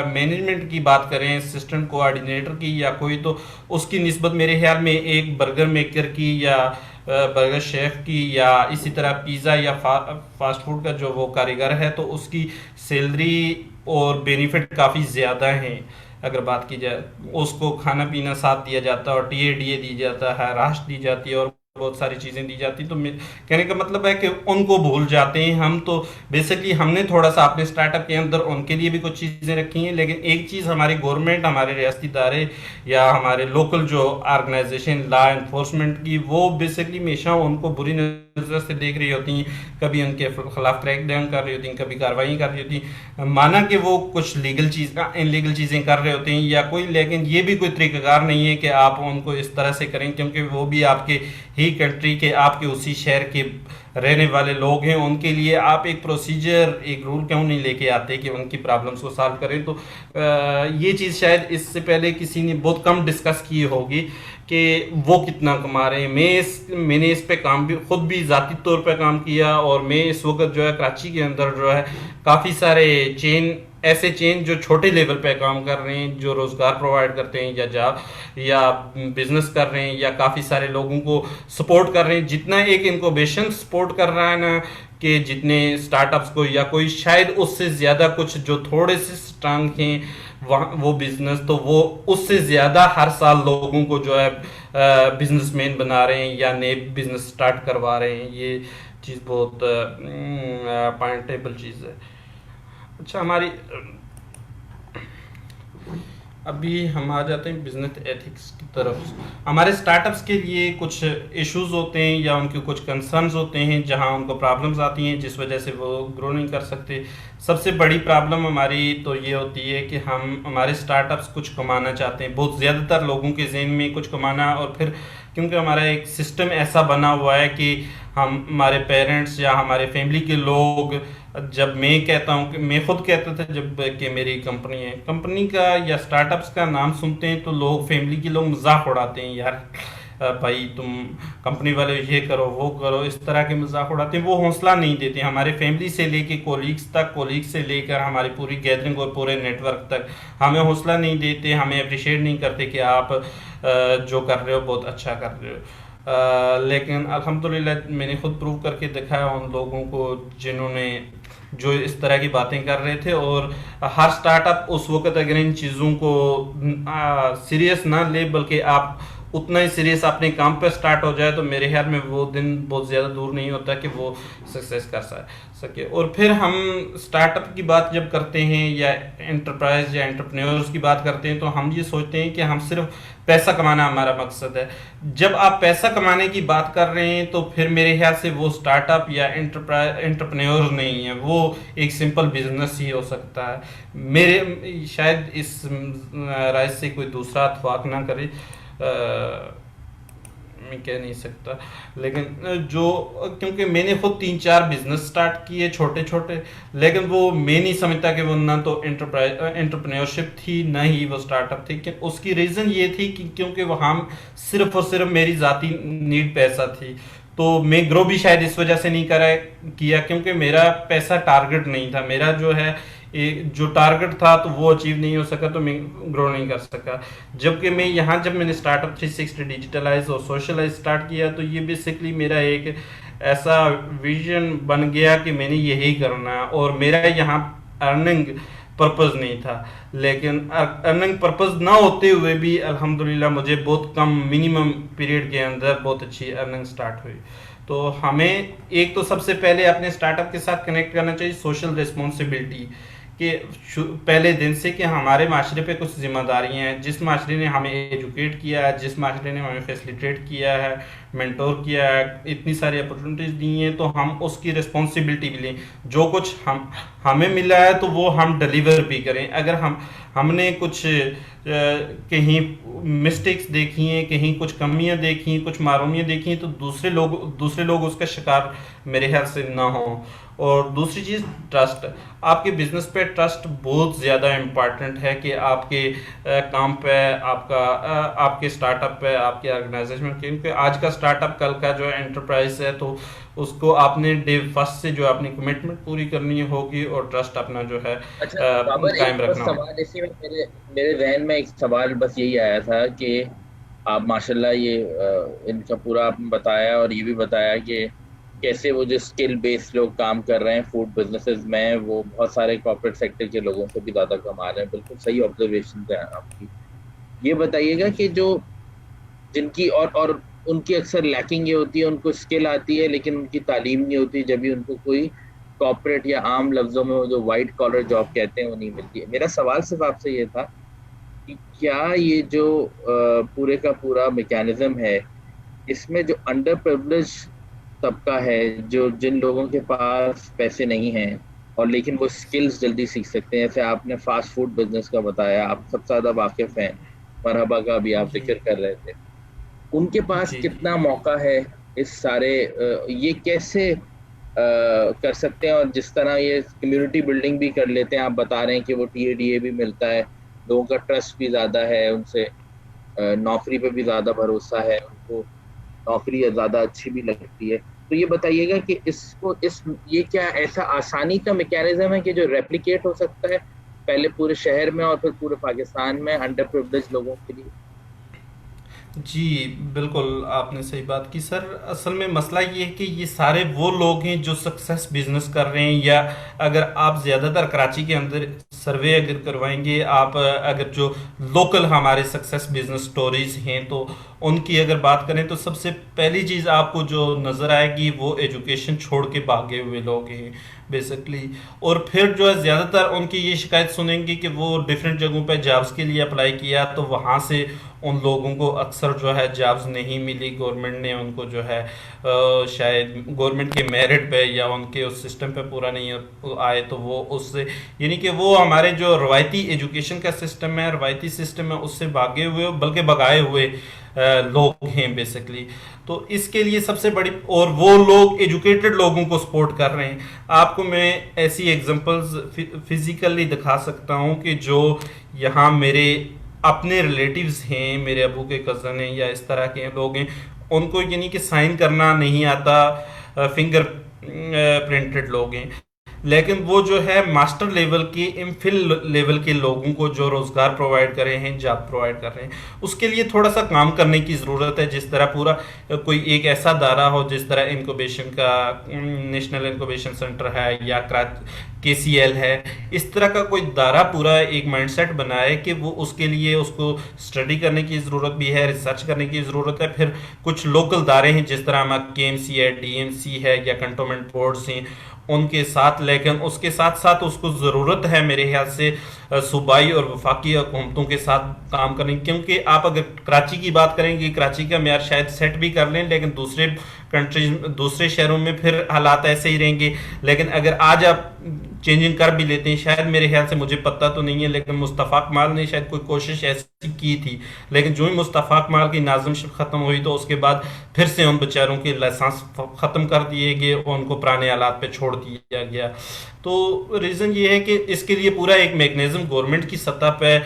मैनेजमेंट की बात करें, असिस्टेंट कोऑर्डिनेटर की या कोई, तो उसकी निस्बत मेरे ख्याल में एक बर्गर मेकर की या बर्गर शेफ की या इसी तरह पिज़्ज़ा या फास्ट फूड का जो वो कारीगर है, तो उसकी सैलरी और बेनिफिट काफ़ी ज़्यादा हैं। अगर बात की जाए, उसको खाना पीना साथ दिया जाता है और टीएडीए दी जाता है, राश दी जाती है और बहुत सारी चीज़ें दी जाती। तो कहने का मतलब है कि उनको भूल जाते हैं हम। तो बेसिकली हमने थोड़ा सा अपने स्टार्टअप के अंदर उनके लिए भी कुछ चीज़ें रखी हैं, लेकिन एक चीज़ हमारी गवर्नमेंट, हमारे रियासती इदारे या हमारे लोकल जो ऑर्गेनाइजेशन लॉ इन्फोर्समेंट की, वो बेसिकली हमेशा उनको बुरी नज़र से देख रही होती हैं, कभी उनके खिलाफ क्रैक डाउन कर रही होती हैं, कभी कार्रवाई कर रही होती हैं, माना कि वो कुछ इनलीगल चीज़ें कर रहे होते हैं या कोई, लेकिन ये भी कोई तरीक़ाकार नहीं है कि आप उनको इस तरह से करें, क्योंकि वो भी आपके ही कंट्री के, आपके उसी शहर के रहने वाले लोग हैं। उनके लिए आप एक प्रोसीजर, एक रूल क्यों नहीं लेके आते कि उनकी प्रॉब्लम्स को सॉल्व करें। तो ये चीज़ शायद इससे पहले किसी ने बहुत कम डिस्कस की होगी कि वो कितना कमा रहे हैं। मैंने इस पे काम भी खुद भी ज़ाती तौर पे काम किया, और मैं इस वक्त जो है कराची के अंदर जो है काफ़ी सारे ऐसे चेन जो छोटे लेवल पे काम कर रहे हैं, जो रोज़गार प्रोवाइड करते हैं या जॉब या बिजनेस कर रहे हैं या काफ़ी सारे लोगों को सपोर्ट कर रहे हैं। जितना एक इनक्यूबेशन सपोर्ट कर रहा है ना, कि जितने स्टार्टअप्स को, या कोई शायद उससे ज़्यादा कुछ जो थोड़े से स्ट्रांग हैं वो बिजनेस, तो वो उससे ज़्यादा हर साल लोगों को जो है बिजनेसमैन बना रहे हैं या नए बिजनेस स्टार्ट करवा रहे हैं। ये चीज़ बहुत पॉइंटेबल चीज़ है। अच्छा, अभी हम आ जाते हैं बिजनेस एथिक्स की तरफ। हमारे स्टार्टअप्स के लिए कुछ इश्यूज होते हैं या उनके कुछ कंसर्न्स होते हैं, जहां उनको प्रॉब्लम्स आती हैं जिस वजह से वो ग्रो नहीं कर सकते। सबसे बड़ी प्रॉब्लम हमारी तो ये होती है कि हमारे स्टार्टअप्स कुछ कमाना चाहते हैं, बहुत ज़्यादातर लोगों के ज़हन में कुछ कमाना, और फिर क्योंकि हमारा एक सिस्टम ऐसा बना हुआ है कि हमारे पेरेंट्स या हमारे फैमिली के लोग, जब मैं कहता हूँ कि मैं खुद कहता था जब कि मेरी कंपनी का या स्टार्टअप्स का नाम सुनते हैं तो लोग, फैमिली के लोग मजाक उड़ाते हैं, यार भाई तुम कंपनी वाले ये करो वो करो, इस तरह के मजाक उड़ाते हैं। वो हौसला नहीं देते हमारे फैमिली से लेके कोलीग्स तक, कोलीग्स से लेकर हमारी पूरी गैदरिंग और पूरे नेटवर्क तक हमें हौसला नहीं देते, हमें अप्रिशिएट नहीं करते कि आप जो कर रहे हो बहुत अच्छा कर रहे हो। लेकिन अल्हम्दुलिल्लाह मैंने खुद प्रूव करके दिखाया उन लोगों को जिन्होंने जो इस तरह की बातें कर रहे थे। और हर स्टार्टअप उस वक्त अगर इन चीज़ों को सीरियस ना ले, बल्कि आप उतना ही सीरियस अपने काम पर स्टार्ट हो जाए, तो मेरे ख्याल में वो दिन बहुत ज़्यादा दूर नहीं होता कि वो सक्सेस कर सके। और फिर हम स्टार्टअप की बात जब करते हैं या एंटरप्राइज या एंटरप्रेन्योर्स की बात करते हैं, तो हम ये सोचते हैं कि हम सिर्फ पैसा कमाना हमारा मकसद है। जब आप पैसा कमाने की बात कर रहे हैं तो फिर मेरे ख्याल से वो स्टार्टअप या एंटरप्रेन्योर नहीं है, वो एक सिंपल बिजनेस ही हो सकता है। मेरे शायद इस राय से कोई दूसरा इत्तेफाक ना करे, मैं कह नहीं सकता। लेकिन जो क्योंकि मैंने खुद 3-4 बिजनेस स्टार्ट किए छोटे छोटे, लेकिन वो मैं नहीं समझता कि वो ना तो एंटरप्रेन्योरशिप थी ना ही वो स्टार्टअप थी। कि उसकी रीज़न ये थी कि क्योंकि वो हम सिर्फ और सिर्फ मेरी ज़ाती नीड पैसा थी, तो मैं ग्रो भी शायद इस वजह से नहीं किया क्योंकि मेरा पैसा टारगेट नहीं था। मेरा जो है जो टारगेट था तो वो अचीव नहीं हो सका, तो मैं ग्रो नहीं कर सका। जबकि मैं यहाँ जब मैंने स्टार्टअप 360 डिजिटलाइज और सोशलाइज स्टार्ट किया, तो ये बेसिकली मेरा एक ऐसा विजन बन गया कि मैंने यही करना है। और मेरा यहाँ अर्निंग पर्पस नहीं था, लेकिन अर्निंग पर्पस ना होते हुए भी अल्हम्दुलिल्लाह मुझे बहुत कम मिनिमम पीरियड के अंदर बहुत अच्छी अर्निंग स्टार्ट हुई। तो हमें एक तो सबसे पहले अपने स्टार्टअप के साथ कनेक्ट करना चाहिए सोशल रिस्पॉन्सिबिलिटी कि पहले दिन से कि हमारे माशरे पे कुछ जिम्मेदारियां हैं। जिस माशरे ने हमें एजुकेट किया है, जिस माशरे ने हमें फैसिलिटेट किया है, मेंटोर किया है, इतनी सारी अपॉर्चुनिटीज़ दी हैं, तो हम उसकी रिस्पॉन्सिबिलिटी भी लें। जो कुछ हमें मिला है तो वो हम डिलीवर भी करें। अगर हमने कुछ कहीं मिस्टेक्स देखी हैं, कहीं कुछ कमियां देखी हैं, कुछ मारूमियां देखी हैं, तो दूसरे लोग उसका शिकार मेरे ख्याल से ना हो। और दूसरी चीज़ ट्रस्ट। आपके बिजनेस पे ट्रस्ट बहुत ज़्यादा इम्पॉर्टेंट है कि आपके काम पे, आपके स्टार्टअप पे, आपके ऑर्गेनाइजेशन में, क्योंकि आज का स्टार्टअप कल का जो एंटरप्राइज है, तो उसको आपने डे फर्स्ट से जो अपनी कमिटमेंट पूरी करनी होगी और ट्रस्ट अपना जो है कायम रखना होगा। सवाल इसी में मेरे जहन में एक सवाल बस यही आया था कि आप माशाल्लाह ये इनका पूरा आपने बताया और ये भी बताया कि कैसे वो जो स्किल बेस्ड लोग काम कर रहे हैं फूड बिजनेसेस में, वो बहुत सारे कॉर्पोरेट सेक्टर के लोगों से भी ज़्यादा कमा रहे हैं। बिल्कुल सही ऑब्जर्वेशन है आपकी। ये बताइएगा कि जो जिनकी और उनकी अक्सर लैकिंग ये होती है, उनको स्किल आती है लेकिन उनकी तालीम नहीं होती, जब भी उनको कोई कॉर्पोरेट या आम लफ्ज़ों में वो जो वाइट कॉलर जॉब कहते हैं वो नहीं मिलती है। मेरा सवाल सिर्फ आपसे ये था कि क्या ये जो पूरे का पूरा मैकेनिज्म है, इसमें जो अंडर प्रिविलेज तबका है, जो जिन लोगों के पास पैसे नहीं हैं और लेकिन वो स्किल्स जल्दी सीख सकते हैं, जैसे आपने फास्ट फूड बिजनेस का बताया, आप सबसे ज़्यादा वाकिफ़ हैं, मरहबा का भी आप जिक्र कर रहे थे, उनके पास कितना मौका है इस सारे ये कैसे कर सकते हैं? और जिस तरह ये कम्युनिटी बिल्डिंग भी कर लेते हैं, आप बता रहे हैं कि वो TADA भी मिलता है, लोगों का ट्रस्ट भी ज़्यादा है, उनसे नौकरी पे भी ज़्यादा भरोसा है, उनको नौकरी ज़्यादा अच्छी भी लगती है। तो ये बताइएगा कि ये क्या ऐसा आसानी का मैकेनिज्म है कि जो रेप्लिकेट हो सकता है पहले पूरे शहर में और फिर पूरे पाकिस्तान में अंडर प्रिविलेज लोगों के लिए? जी बिल्कुल, आपने सही बात की सर। असल में मसला ये है कि ये सारे वो लोग हैं जो सक्सेस बिजनेस कर रहे हैं, या अगर आप ज़्यादातर कराची के अंदर सर्वे अगर करवाएंगे, आप अगर जो लोकल हमारे सक्सेस बिजनेस स्टोरीज हैं तो उनकी अगर बात करें, तो सबसे पहली चीज़ आपको जो नज़र आएगी वो एजुकेशन छोड़ के भागे हुए लोग हैं बेसिकली। और फिर जो है ज़्यादातर उनकी ये शिकायत सुनेंगे कि वो डिफरेंट जगहों पे जॉब्स के लिए अप्लाई किया, तो वहाँ से उन लोगों को अक्सर जो है जॉब्स नहीं मिली। गवर्नमेंट ने उनको जो है शायद गवर्नमेंट के मेरिट पे या उनके उस सिस्टम पे पूरा नहीं आए, तो वो उससे, यानी कि वो हमारे जो रवायती एजुकेशन का सिस्टम है, रवायती सिस्टम है, उससे भागे हुए बल्कि भगाए हुए लोग हैं बेसिकली। तो इसके लिए सबसे बड़ी, और वो लोग एजुकेटेड लोगों को सपोर्ट कर रहे हैं। आपको मैं ऐसी एग्जांपल्स फिजिकली दिखा सकता हूं कि जो यहाँ मेरे अपने रिलेटिव्स हैं, मेरे अबू के कज़न हैं या इस तरह के लोग हैं, उनको यानी कि साइन करना नहीं आता, फिंगर प्रिंटेड लोग हैं, लेकिन वो जो है मास्टर लेवल की एमफिल लेवल के लोगों को जो रोजगार प्रोवाइड कर रहे हैं, जॉब प्रोवाइड कर रहे हैं, उसके लिए थोड़ा सा काम करने की ज़रूरत है। जिस तरह पूरा कोई एक ऐसा दायरा हो, जिस तरह इनक्यूबेशन का नेशनल इनक्यूबेशन सेंटर है या KCL है, इस तरह का कोई दायरा पूरा एक माइंडसेट बनाए कि वो उसके लिए उसको स्टडी करने की ज़रूरत भी है, रिसर्च करने की ज़रूरत है। फिर कुछ लोकल दायरे हैं जिस तरह KMC है, DMC है या कंटोनमेंट बोर्ड्स हैं, उनके साथ, लेकिन उसके साथ साथ उसको ज़रूरत है मेरे ख्याल से सूबाई और वफाकी हुकूमतों के साथ काम करने, क्योंकि आप अगर कराची की बात करेंगे, कराची का मेयार शायद सेट भी कर लें, लेकिन दूसरे कंट्रीज, दूसरे शहरों में फिर हालात ऐसे ही रहेंगे। लेकिन अगर आज आप चेंजिंग कर भी लेते हैं, शायद मेरे ख्याल से, मुझे पता तो नहीं है, लेकिन मुस्तफ़ा कमाल ने शायद कोई कोशिश ऐसी की थी, लेकिन जो ही मुस्तफ़ा कमाल की नाज़िमशिप ख़त्म हुई तो उसके बाद फिर से उन बेचारों के लाइसेंस ख़त्म कर दिए गए और उनको पुराने हालात पे छोड़ दिया गया। तो रीज़न ये है कि इसके लिए पूरा एक मैकेनिज़्म गवर्नमेंट की सतह पे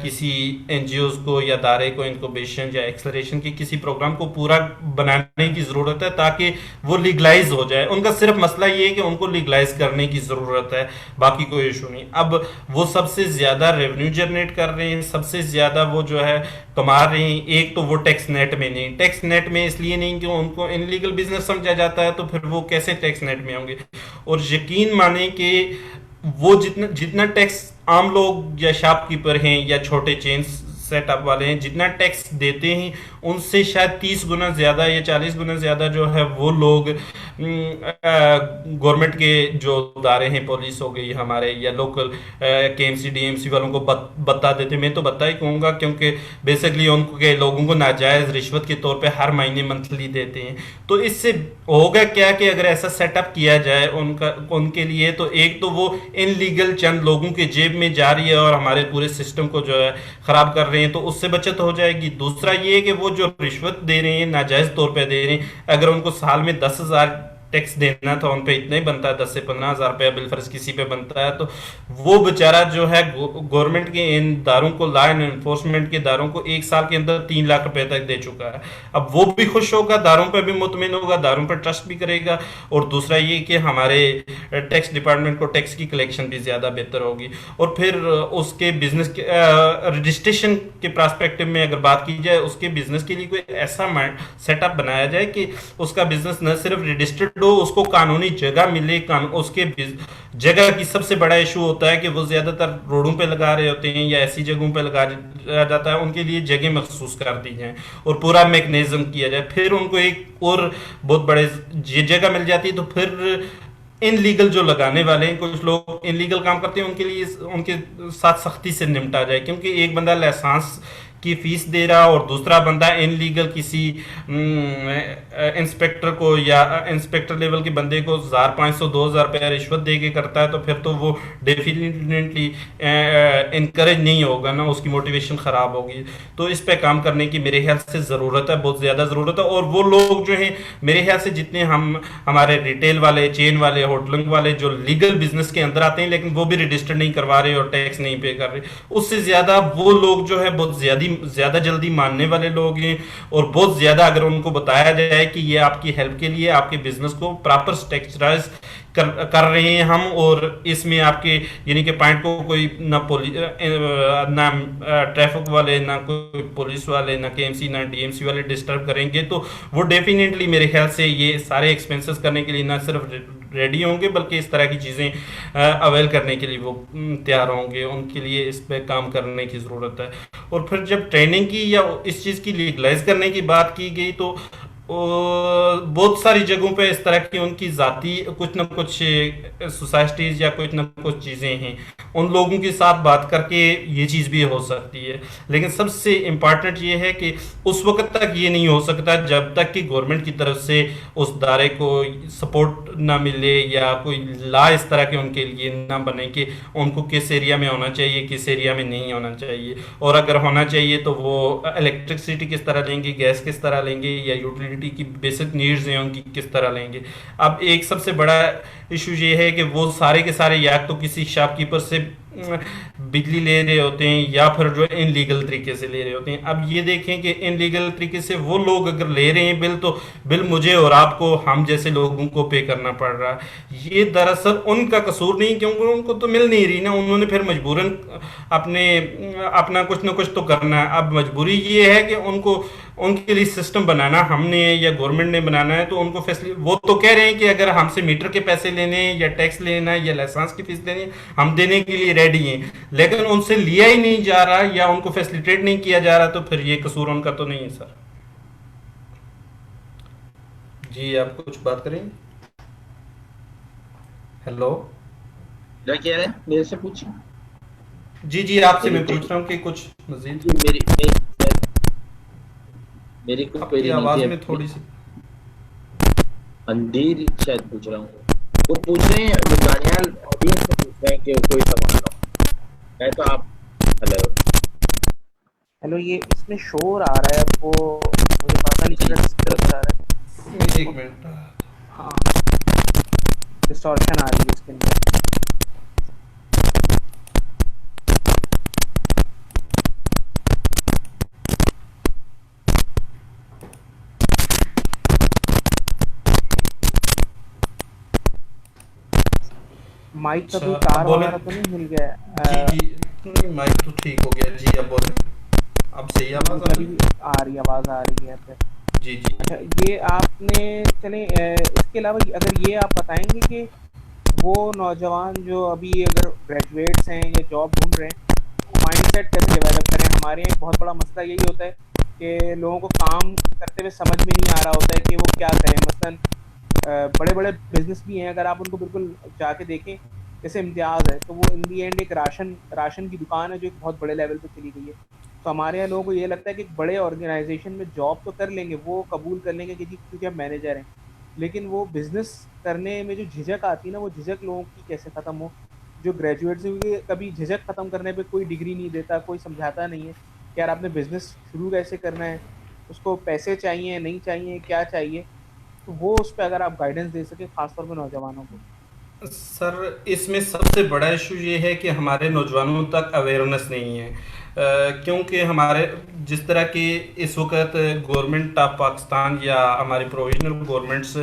किसी NGOs को या दायरे को इनक्यूबेशन या एक्सलरेशन की किसी प्रोग्राम को पूरा बनाने की ज़रूरत है ताकि वो लीगलाइज हो जाए। उनका सिर्फ मसला ये है कि उनको लीगलाइज करने की ज़रूरत है, बाकी कोई इशू नहीं। अब वो सबसे ज़्यादा रेवेन्यू जनरेट कर रहे हैं, सबसे ज़्यादा वो जो है कमा रहे हैं। एक तो वो टैक्स नेट में नहीं, टैक्स नेट में इसलिए नहीं कि उनको इनलीगल बिजनेस समझा जाता है, तो फिर वो कैसे टैक्स नेट में होंगे। और यकीन माने कि वो जितना जितना टैक्स आम लोग या शॉपकीपर हैं या छोटे चेन सेटअप वाले हैं जितना टैक्स देते हैं, उनसे शायद 30 गुना ज़्यादा या 40 गुना ज़्यादा जो है वो लोग गवर्नमेंट के जो इदारे हैं, पुलिस हो गई हमारे या लोकल KMC DMC वालों को बता देते। मैं तो बता ही कहूँगा, क्योंकि बेसिकली उनको के लोगों को नाजायज़ रिश्वत के तौर पे हर महीने मंथली देते हैं। तो इससे होगा क्या कि अगर ऐसा सेटअप किया जाए उनके लिए, तो एक तो वो इनलीगल चंद लोगों के जेब में जा रही है और हमारे पूरे सिस्टम को जो है ख़राब कर रहे हैं, तो उससे बचत हो जाएगी। दूसरा ये है कि वो जो रिश्वत दे रहे हैं, नाजायज़ तौर पे दे रहे हैं, अगर उनको साल में 10,000 टैक्स देना था, उन पे इतना ही बनता है, 10 से 15,000 रुपया बिलफर्ज किसी पे बनता है, तो वो बेचारा जो है गवर्नमेंट के इन दारों को, लॉ एंड एनफोर्समेंट के दारों को 1 साल के अंदर 3 लाख रुपए तक दे चुका है। अब वो भी खुश होगा, दारों पे भी मुतमिन होगा, दारों पर ट्रस्ट भी करेगा। और दूसरा ये कि हमारे टैक्स डिपार्टमेंट को टैक्स की कलेक्शन भी ज़्यादा बेहतर होगी। और फिर उसके बिजनेस के रजिस्ट्रेशन के प्रस्पेक्टिव में अगर बात की जाए, उसके बिजनेस के लिए कोई ऐसा सेटअप बनाया जाए कि उसका बिजनेस न सिर्फ रजिस्टर्ड, उसको कानूनी जगह मिले। उसके जगह की सबसे बड़ा इशू होता है कि वो ज्यादातर रोडों पे लगा रहे होते हैं या ऐसी जगहों पे लगाया जाता है, उनके लिए जगह मखसूस कर दी जाए और पूरा मैकेनिज्म किया जाए। फिर उनको एक और बहुत बड़े जगह मिल जाती है, तो फिर इनलीगल जो लगाने वाले हैं, कुछ लोग इनलीगल काम करते हैं, उनके लिए उनके साथ सख्ती से निपटा जाए। क्योंकि एक बंदा लाइसेंस की फीस दे रहा और दूसरा बंदा इनलीगल किसी इंस्पेक्टर को या इंस्पेक्टर लेवल के बंदे को 1,500 2,000 रुपया रिश्वत दे के करता है, तो फिर तो वो डेफिनेटली इनकरेज नहीं होगा ना, उसकी मोटिवेशन ख़राब होगी। तो इस पे काम करने की मेरे ख्याल से ज़रूरत है, बहुत ज़्यादा ज़रूरत है। और वो लोग जो हैं मेरे ख्याल से जितने हमारे रिटेल वाले, चेन वाले, होटलिंग वाले जो लीगल बिजनेस के अंदर आते हैं लेकिन वो भी रजिस्टर नहीं करवा रहे और टैक्स नहीं पे कर रहे, उससे ज़्यादा वो लोग जो है बहुत ज़्यादा जल्दी मानने वाले लोग हैं। और बहुत ज़्यादा अगर उनको बताया जाए कि ये आपकी हेल्प के लिए, आपके बिजनेस को प्रॉपर स्ट्रक्चराइज कर रहे हैं हम, और इसमें आपके यानी कि पॉइंट को कोई ना ट्रैफिक वाले, ना कोई पुलिस वाले, ना KMC, ना DMC वाले डिस्टर्ब करेंगे, तो वो डेफिनेटली मेरे ख्याल से ये सारे एक्सपेंसेस करने के लिए ना सिर्फ रेडी होंगे बल्कि इस तरह की चीज़ें अवेल करने के लिए वो तैयार होंगे। उनके लिए इस पे काम करने की ज़रूरत है। और फिर जब ट्रेनिंग की या इस चीज़ की लीगलाइज करने की बात की गई, तो बहुत सारी जगहों पे इस तरह की उनकी ज़ाती कुछ ना कुछ सोसाइटीज़ या कुछ ना कुछ चीज़ें हैं, उन लोगों के साथ बात करके ये चीज़ भी हो सकती है। लेकिन सबसे इम्पॉर्टेंट ये है कि उस वक्त तक ये नहीं हो सकता जब तक कि गवर्नमेंट की तरफ से उस दायरे को सपोर्ट ना मिले या कोई लॉ इस तरह के उनके लिए ना बने कि उनको किस एरिया में होना चाहिए, किस एरिया में नहीं होना चाहिए। और अगर होना चाहिए तो वो इलेक्ट्रिसिटी किस तरह लेंगे, गैस किस तरह लेंगे, या यूटिलिटी की बेसिक नीड्स हैं उनकी किस तरह लेंगे। अब एक सबसे बड़ा इशू ये है कि वो सारे के सारे या तो किसी शॉपकीपर से बिजली ले रहे होते हैं या फिर जो इनलीगल तरीके से ले रहे होते हैं। अब ये देखें कि इनलीगल तरीके से वो लोग अगर ले रहे हैं बिल, तो बिल मुझे और आपको, हम जैसे लोगों को पे करना पड़ रहा है। ये दरअसल उनका कसूर नहीं, क्योंकि उनको तो मिल नहीं रही ना, उन्होंने फिर मजबूरन अपने अपना कुछ ना कुछ तो करना है। अब मजबूरी ये है कि उनको उनके लिए सिस्टम बनाना हमने या गवर्नमेंट ने बनाना है, तो उनको फैसिलिटी, वो तो कह रहे हैं कि अगर हमसे मीटर के पैसे लेने हैं या टैक्स लेना है या लाइसेंस की फीस देनी है, हम देने के लिए रेडी हैं, लेकिन उनसे लिया ही नहीं जा रहा या उनको फैसिलिटेट नहीं किया जा रहा, तो फिर ये कसूर उनका तो नहीं है सर। जी आप कुछ बात करेंगे? हेलो क्या कह रहे हैं, मेरे से पूछिए। जी जी, आपसे मैं पूछ रहा हूँ कि कुछ मजीद। जी मेरी कोई आपकी क्वेरी नहीं आवाज थी। में थोड़ी सी अंधेर शायद पूछ रहा हूँ, वो पूछ रहे हैं, वो दानियाल ऑडियंस से पूछ रहे हैं कि कोई सवाल हो है तो आप। हेलो हेलो, ये इसमें शोर आ रहा है, वो मुझे पता नहीं चल रहा किस तरफ से आ रहा है। एक मिनट। हाँ, डिस्टॉर्शन आ रही है इसके अंदर। माइक का कोई तार बोले। वगैरह तो नहीं मिल गया है? जी जी, माइक तो ठीक हो गया जी। अब बोले, अब सही आवाज आ रही है? आ रही आवाज़ आ रही है फिर। जी जी। अच्छा, ये आपने चले इसके अलावा अगर ये आप बताएंगे कि वो नौजवान जो अभी अगर ग्रेजुएट्स हैं या जॉब ढूंढ रहे हैं, माइंडसेट कैसे डेवलप करें? हमारे यहाँ एक बहुत बड़ा मसला यही होता है कि लोगों को काम करते हुए समझ में नहीं आ रहा होता है कि वो क्या करें। मसलन बड़े बड़े बिजनेस भी हैं, अगर आप उनको बिल्कुल जाके देखें, जैसे इम्तियाज़ है, तो वो इन दी एंड एक राशन की दुकान है जो एक बहुत बड़े लेवल पे चली गई है। तो हमारे यहाँ लोगों को ये लगता है कि बड़े ऑर्गेनाइजेशन में जॉब तो कर लेंगे, वो कबूल कर लेंगे कि जी क्योंकि हम मैनेजर हैं, लेकिन वो बिज़नेस करने में जो झिझक आती है ना, वो झिझक लोगों की कैसे ख़त्म हो? जो ग्रेजुएट से हुए कभी झिझक ख़त्म करने पे कोई डिग्री नहीं देता, कोई समझाता नहीं है कि यार आपने बिज़नेस शुरू कैसे करना है, उसको पैसे चाहिए नहीं चाहिए, क्या चाहिए? तो वो उस पे अगर आप गाइडेंस दे सके, खासतौर पे नौजवानों को। सर इसमें सबसे बड़ा इशू ये है कि हमारे नौजवानों तक अवेयरनेस नहीं है। क्योंकि हमारे जिस तरह की इस वक्त गवर्नमेंट ऑफ पाकिस्तान या हमारी प्रोविजनल गवर्नमेंट्स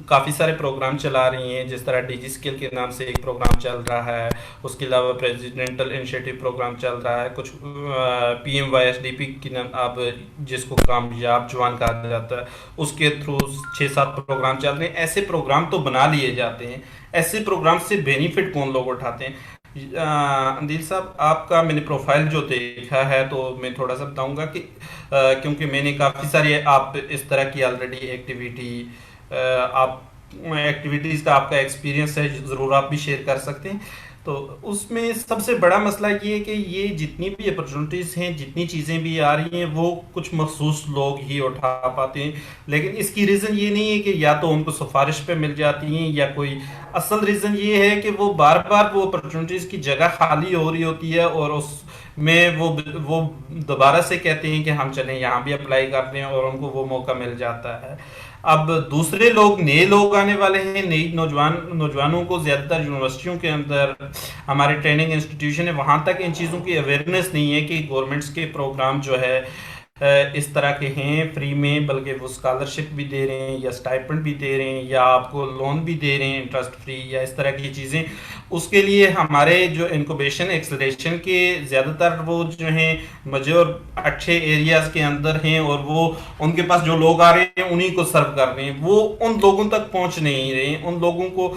काफ़ी सारे प्रोग्राम चला रही हैं, जिस तरह डिजी स्किल के नाम से एक प्रोग्राम चल रहा है, उसके अलावा प्रेसिडेंटल इनिशिएटिव प्रोग्राम चल रहा है, कुछ PMYSDP की नाम, अब जिसको कामयाब जवान कहा जाता है, उसके थ्रू 6-7 प्रोग्राम चल रहे हैं। ऐसे प्रोग्राम तो बना लिए जाते हैं, ऐसे प्रोग्राम से बेनिफिट कौन लोग उठाते हैं? अंदील साहब, आपका मैंने प्रोफाइल जो देखा है, तो मैं थोड़ा सा बताऊंगा कि क्योंकि मैंने काफ़ी सारी आप इस तरह की ऑलरेडी आप एक्टिविटीज़ का आपका एक्सपीरियंस है, ज़रूर आप भी शेयर कर सकते हैं। तो उसमें सबसे बड़ा मसला ये है कि ये जितनी भी अपॉर्चुनिटीज़ हैं, जितनी चीज़ें भी आ रही हैं, वो कुछ मखसूस लोग ही उठा पाते हैं। लेकिन इसकी रीज़न ये नहीं है कि या तो उनको सिफारिश पे मिल जाती हैं या कोई, असल रीज़न ये है कि वो बार बार वो अपॉर्चुनिटीज़ की जगह खाली हो रही होती है और उसमें वो दोबारा से कहते हैं कि हम चलें यहाँ भी अप्लाई करते हैं और उनको वो मौका मिल जाता है। अब दूसरे लोग, नए लोग आने वाले हैं, नई नौजवानों को ज़्यादातर यूनिवर्सिटियों के अंदर हमारे ट्रेनिंग इंस्टीट्यूशन है, वहाँ तक इन चीज़ों की अवेयरनेस नहीं है कि गवर्नमेंट्स के प्रोग्राम जो है इस तरह के हैं फ्री में, बल्कि वो स्कॉलरशिप भी दे रहे हैं या स्टाइपेंड भी दे रहे हैं या आपको लोन भी दे रहे हैं इंटरेस्ट फ्री या इस तरह की चीज़ें। उसके लिए हमारे जो इंक्यूबेशन एक्सेलरेशन के ज़्यादातर वो जो हैं मेजर अच्छे एरियाज़ के अंदर हैं और वो उनके पास जो लोग आ रहे हैं उन्हीं को सर्व कर रहे हैं, वो उन लोगों तक पहुँच नहीं रहे हैं। उन लोगों को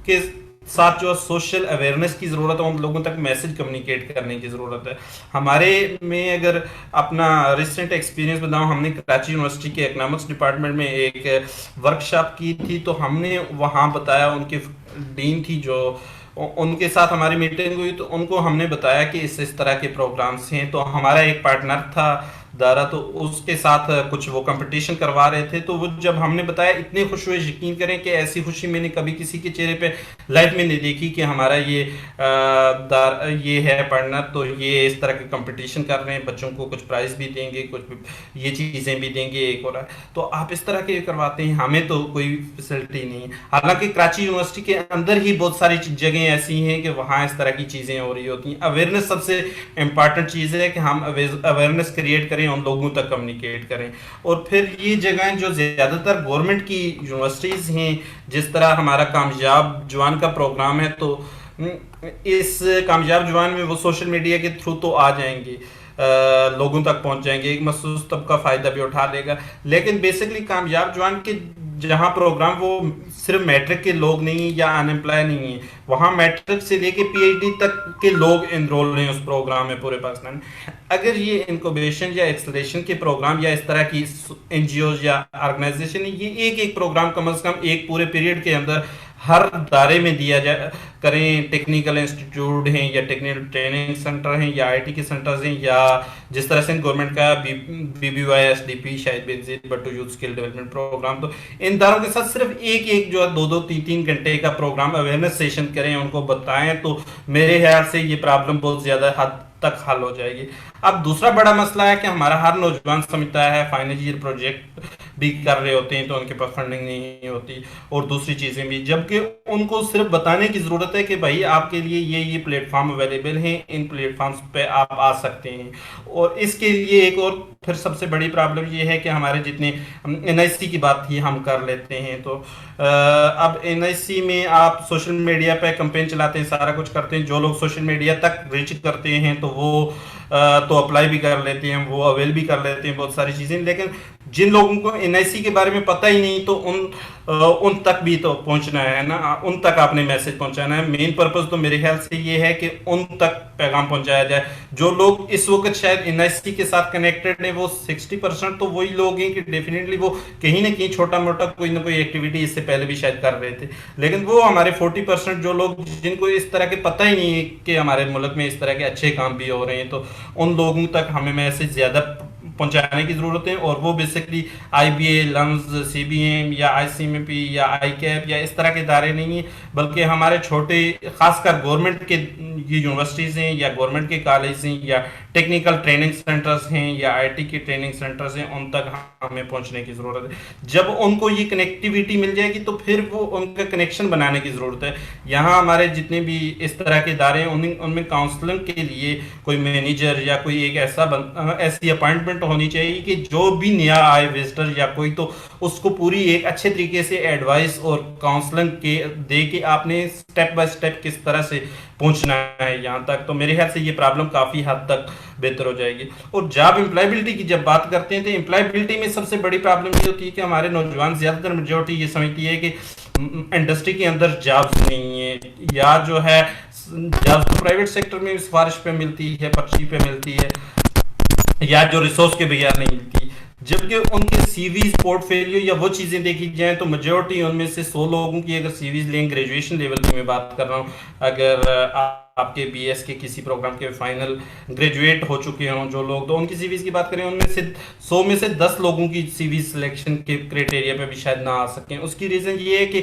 के साथ जो सोशल अवेयरनेस की ज़रूरत है, उन लोगों तक मैसेज कम्युनिकेट करने की ज़रूरत है। हमारे में अगर अपना रिसेंट एक्सपीरियंस बताऊं, हमने कराची यूनिवर्सिटी के इकोनॉमिक्स डिपार्टमेंट में एक वर्कशॉप की थी, तो हमने वहाँ बताया, उनके डीन थी जो, उनके साथ हमारी मीटिंग हुई, तो उनको हमने बताया कि इस तरह के प्रोग्राम्स हैं। तो हमारा एक पार्टनर था दारा, तो उसके साथ कुछ वो कंपटीशन करवा रहे थे। तो वो जब हमने बताया, इतने खुश हुए, यकीन करें कि ऐसी खुशी मैंने कभी किसी के चेहरे पे लाइफ में नहीं देखी कि हमारा ये है पार्टनर, तो ये इस तरह के कंपटीशन कर रहे हैं, बच्चों को कुछ प्राइज भी देंगे, कुछ ये चीज़ें भी देंगे, एक और तो आप इस तरह के करवाते हैं। हमें तो कोई फैसिलिटी नहीं है। हालांकि कराची यूनिवर्सिटी के अंदर ही बहुत सारी जगह ऐसी हैं कि वहाँ इस तरह की चीज़ें हो रही होती हैं। अवेयरनेस सबसे इम्पॉर्टेंट चीज़ है कि हम अवेयरनेस क्रिएट करें, उन लोगों तक कम्युनिकेट करें। और फिर ये जगहें जो ज़्यादातर गवर्नमेंट की यूनिवर्सिटीज़ हैं, जिस तरह हमारा कामयाब जवान का प्रोग्राम है, तो इस कामयाब जवान में वो सोशल मीडिया के थ्रू तो आ जाएंगे, लोगों तक पहुंच जाएंगे, एक मखसूस तबका फ़ायदा भी उठा लेगा। लेकिन बेसिकली कामयाब जवान के जहाँ प्रोग्राम वो सिर्फ मैट्रिक के लोग नहीं या अनएम्प्लॉय नहीं है, वहाँ मैट्रिक से लेके पीएचडी तक के लोग इनरोल हैं उस प्रोग्राम में पूरे पाकिस्तान में। अगर ये इंक्यूबेशन या एक्सलेशन के प्रोग्राम या इस तरह की एनजीओज या ऑर्गेनाइजेशन, ये एक एक प्रोग्राम कम से कम एक पूरे पीरियड के अंदर हर दायरे में दिया जाए करें, टेक्निकल इंस्टीट्यूट हैं या टेक्निकल ट्रेनिंग सेंटर हैं या आईटी के सेंटर्स हैं, या जिस तरह से गवर्नमेंट का BBYSDP शायद Benazir Bhutto youth skill development program, तो इन दारों के साथ सिर्फ एक एक जो है 2-2, 3-3 घंटे का प्रोग्राम अवेयरनेस सेशन करें, उनको बताएं, तो मेरे ख्याल से ये प्रॉब्लम बहुत ज़्यादा हद तक हल हो जाएगी। अब दूसरा बड़ा मसला है कि हमारा हर नौजवान समझता है फाइनल ईयर प्रोजेक्ट भी कर रहे होते हैं तो उनके पास फंडिंग नहीं होती, और दूसरी चीज़ें भी, जबकि उनको सिर्फ बताने की ज़रूरत है कि भाई आपके लिए ये प्लेटफॉर्म अवेलेबल हैं, इन प्लेटफॉर्म्स पे आप आ सकते हैं। और इसके लिए एक और फिर सबसे बड़ी प्रॉब्लम ये है कि हमारे जितने NIC की बात थी हम कर लेते हैं, तो अब NIC में आप सोशल मीडिया पे कैंपेन चलाते हैं, सारा कुछ करते हैं, जो लोग सोशल मीडिया तक रीच करते हैं तो वो तो अप्लाई भी कर लेते हैं, वो अवेल भी कर लेते हैं बहुत सारी चीज़ें। लेकिन जिन लोगों को NIC के बारे में पता ही नहीं, तो उन तक भी तो पहुंचना है ना, उन तक आपने मैसेज पहुंचाना है। मेन पर्पस तो मेरे ख्याल से ये है कि उन तक पैगाम पहुंचाया जाए। जो लोग इस वक्त शायद NIC के साथ कनेक्टेड है, वो 60% तो वही लोग हैं कि डेफिनेटली वो कहीं ना कहीं छोटा मोटा कोई ना कोई एक्टिविटी इससे पहले भी शायद कर रहे थे। लेकिन वो हमारे 40% जो लोग जिनको इस तरह के पता ही नहीं है कि हमारे मुल्क में इस तरह के अच्छे काम भी हो रहे हैं, तो उन लोगों तक हमें मैसेज ज़्यादा पहुंचाने की ज़रूरत है। और वो बेसिकली IBA, लम्स, CBM या ICMP या ICAP या इस तरह के इदारे नहीं हैं, बल्कि हमारे छोटे खासकर गवर्नमेंट के ये यूनिवर्सिटीज़ हैं या गवर्नमेंट के कॉलेज हैं या टेक्निकल ट्रेनिंग सेंटर्स हैं या IT के ट्रेनिंग सेंटर्स हैं, उन तक हमें पहुंचने की ज़रूरत है। जब उनको ये कनेक्टिविटी मिल जाएगी तो फिर वो उनका कनेक्शन बनाने की ज़रूरत है। यहाँ हमारे जितने भी इस तरह के इदारे हैं उनमें काउंसलिंग के लिए कोई मैनेजर या कोई एक ऐसी अपॉइंटमेंट होनी चाहिए कि जो भी नया आए विजिटर या कोई, तो उसको पूरी एक अच्छे तरीके से एडवाइस और काउंसलिंग के दे के आपने स्टेप बाय स्टेप किस तरह से पहुंचना है यहाँ तक। तो मेरे ख्याल से ये प्रॉब्लम काफ़ी हद तक बेहतर हो जाएगी। और जॉब एम्प्लॉयबिलिटी की जब बात करते हैं तो एम्प्लॉयबिलिटी में सबसे बड़ी प्रॉब्लम ये होती है कि हमारे नौजवान ज़्यादातर मेजोरिटी ये समझती है कि इंडस्ट्री के अंदर जॉब्स नहीं है, या जो है जॉब्स तो प्राइवेट सेक्टर में सिफारिश पे मिलती है, पर्ची पे मिलती है, या जो रिसोर्स के बगैर नहीं मिलती। जबकि उनके सीवीज, पोर्टफोलियो या वो चीज़ें देखी जाएँ तो मेजोरिटी उनमें से 100 लोगों की अगर सीवीज लें, ग्रेजुएशन लेवल की मैं बात कर रहा हूँ, अगर आपके BS के किसी प्रोग्राम के फाइनल ग्रेजुएट हो चुके हों जो लोग, तो उनकी सीवीज की बात करें, उनमें से 100 में से 10 लोगों की सीवी सिलेक्शन के क्राइटेरिया पे भी शायद ना आ सकें। उसकी रीज़न ये है कि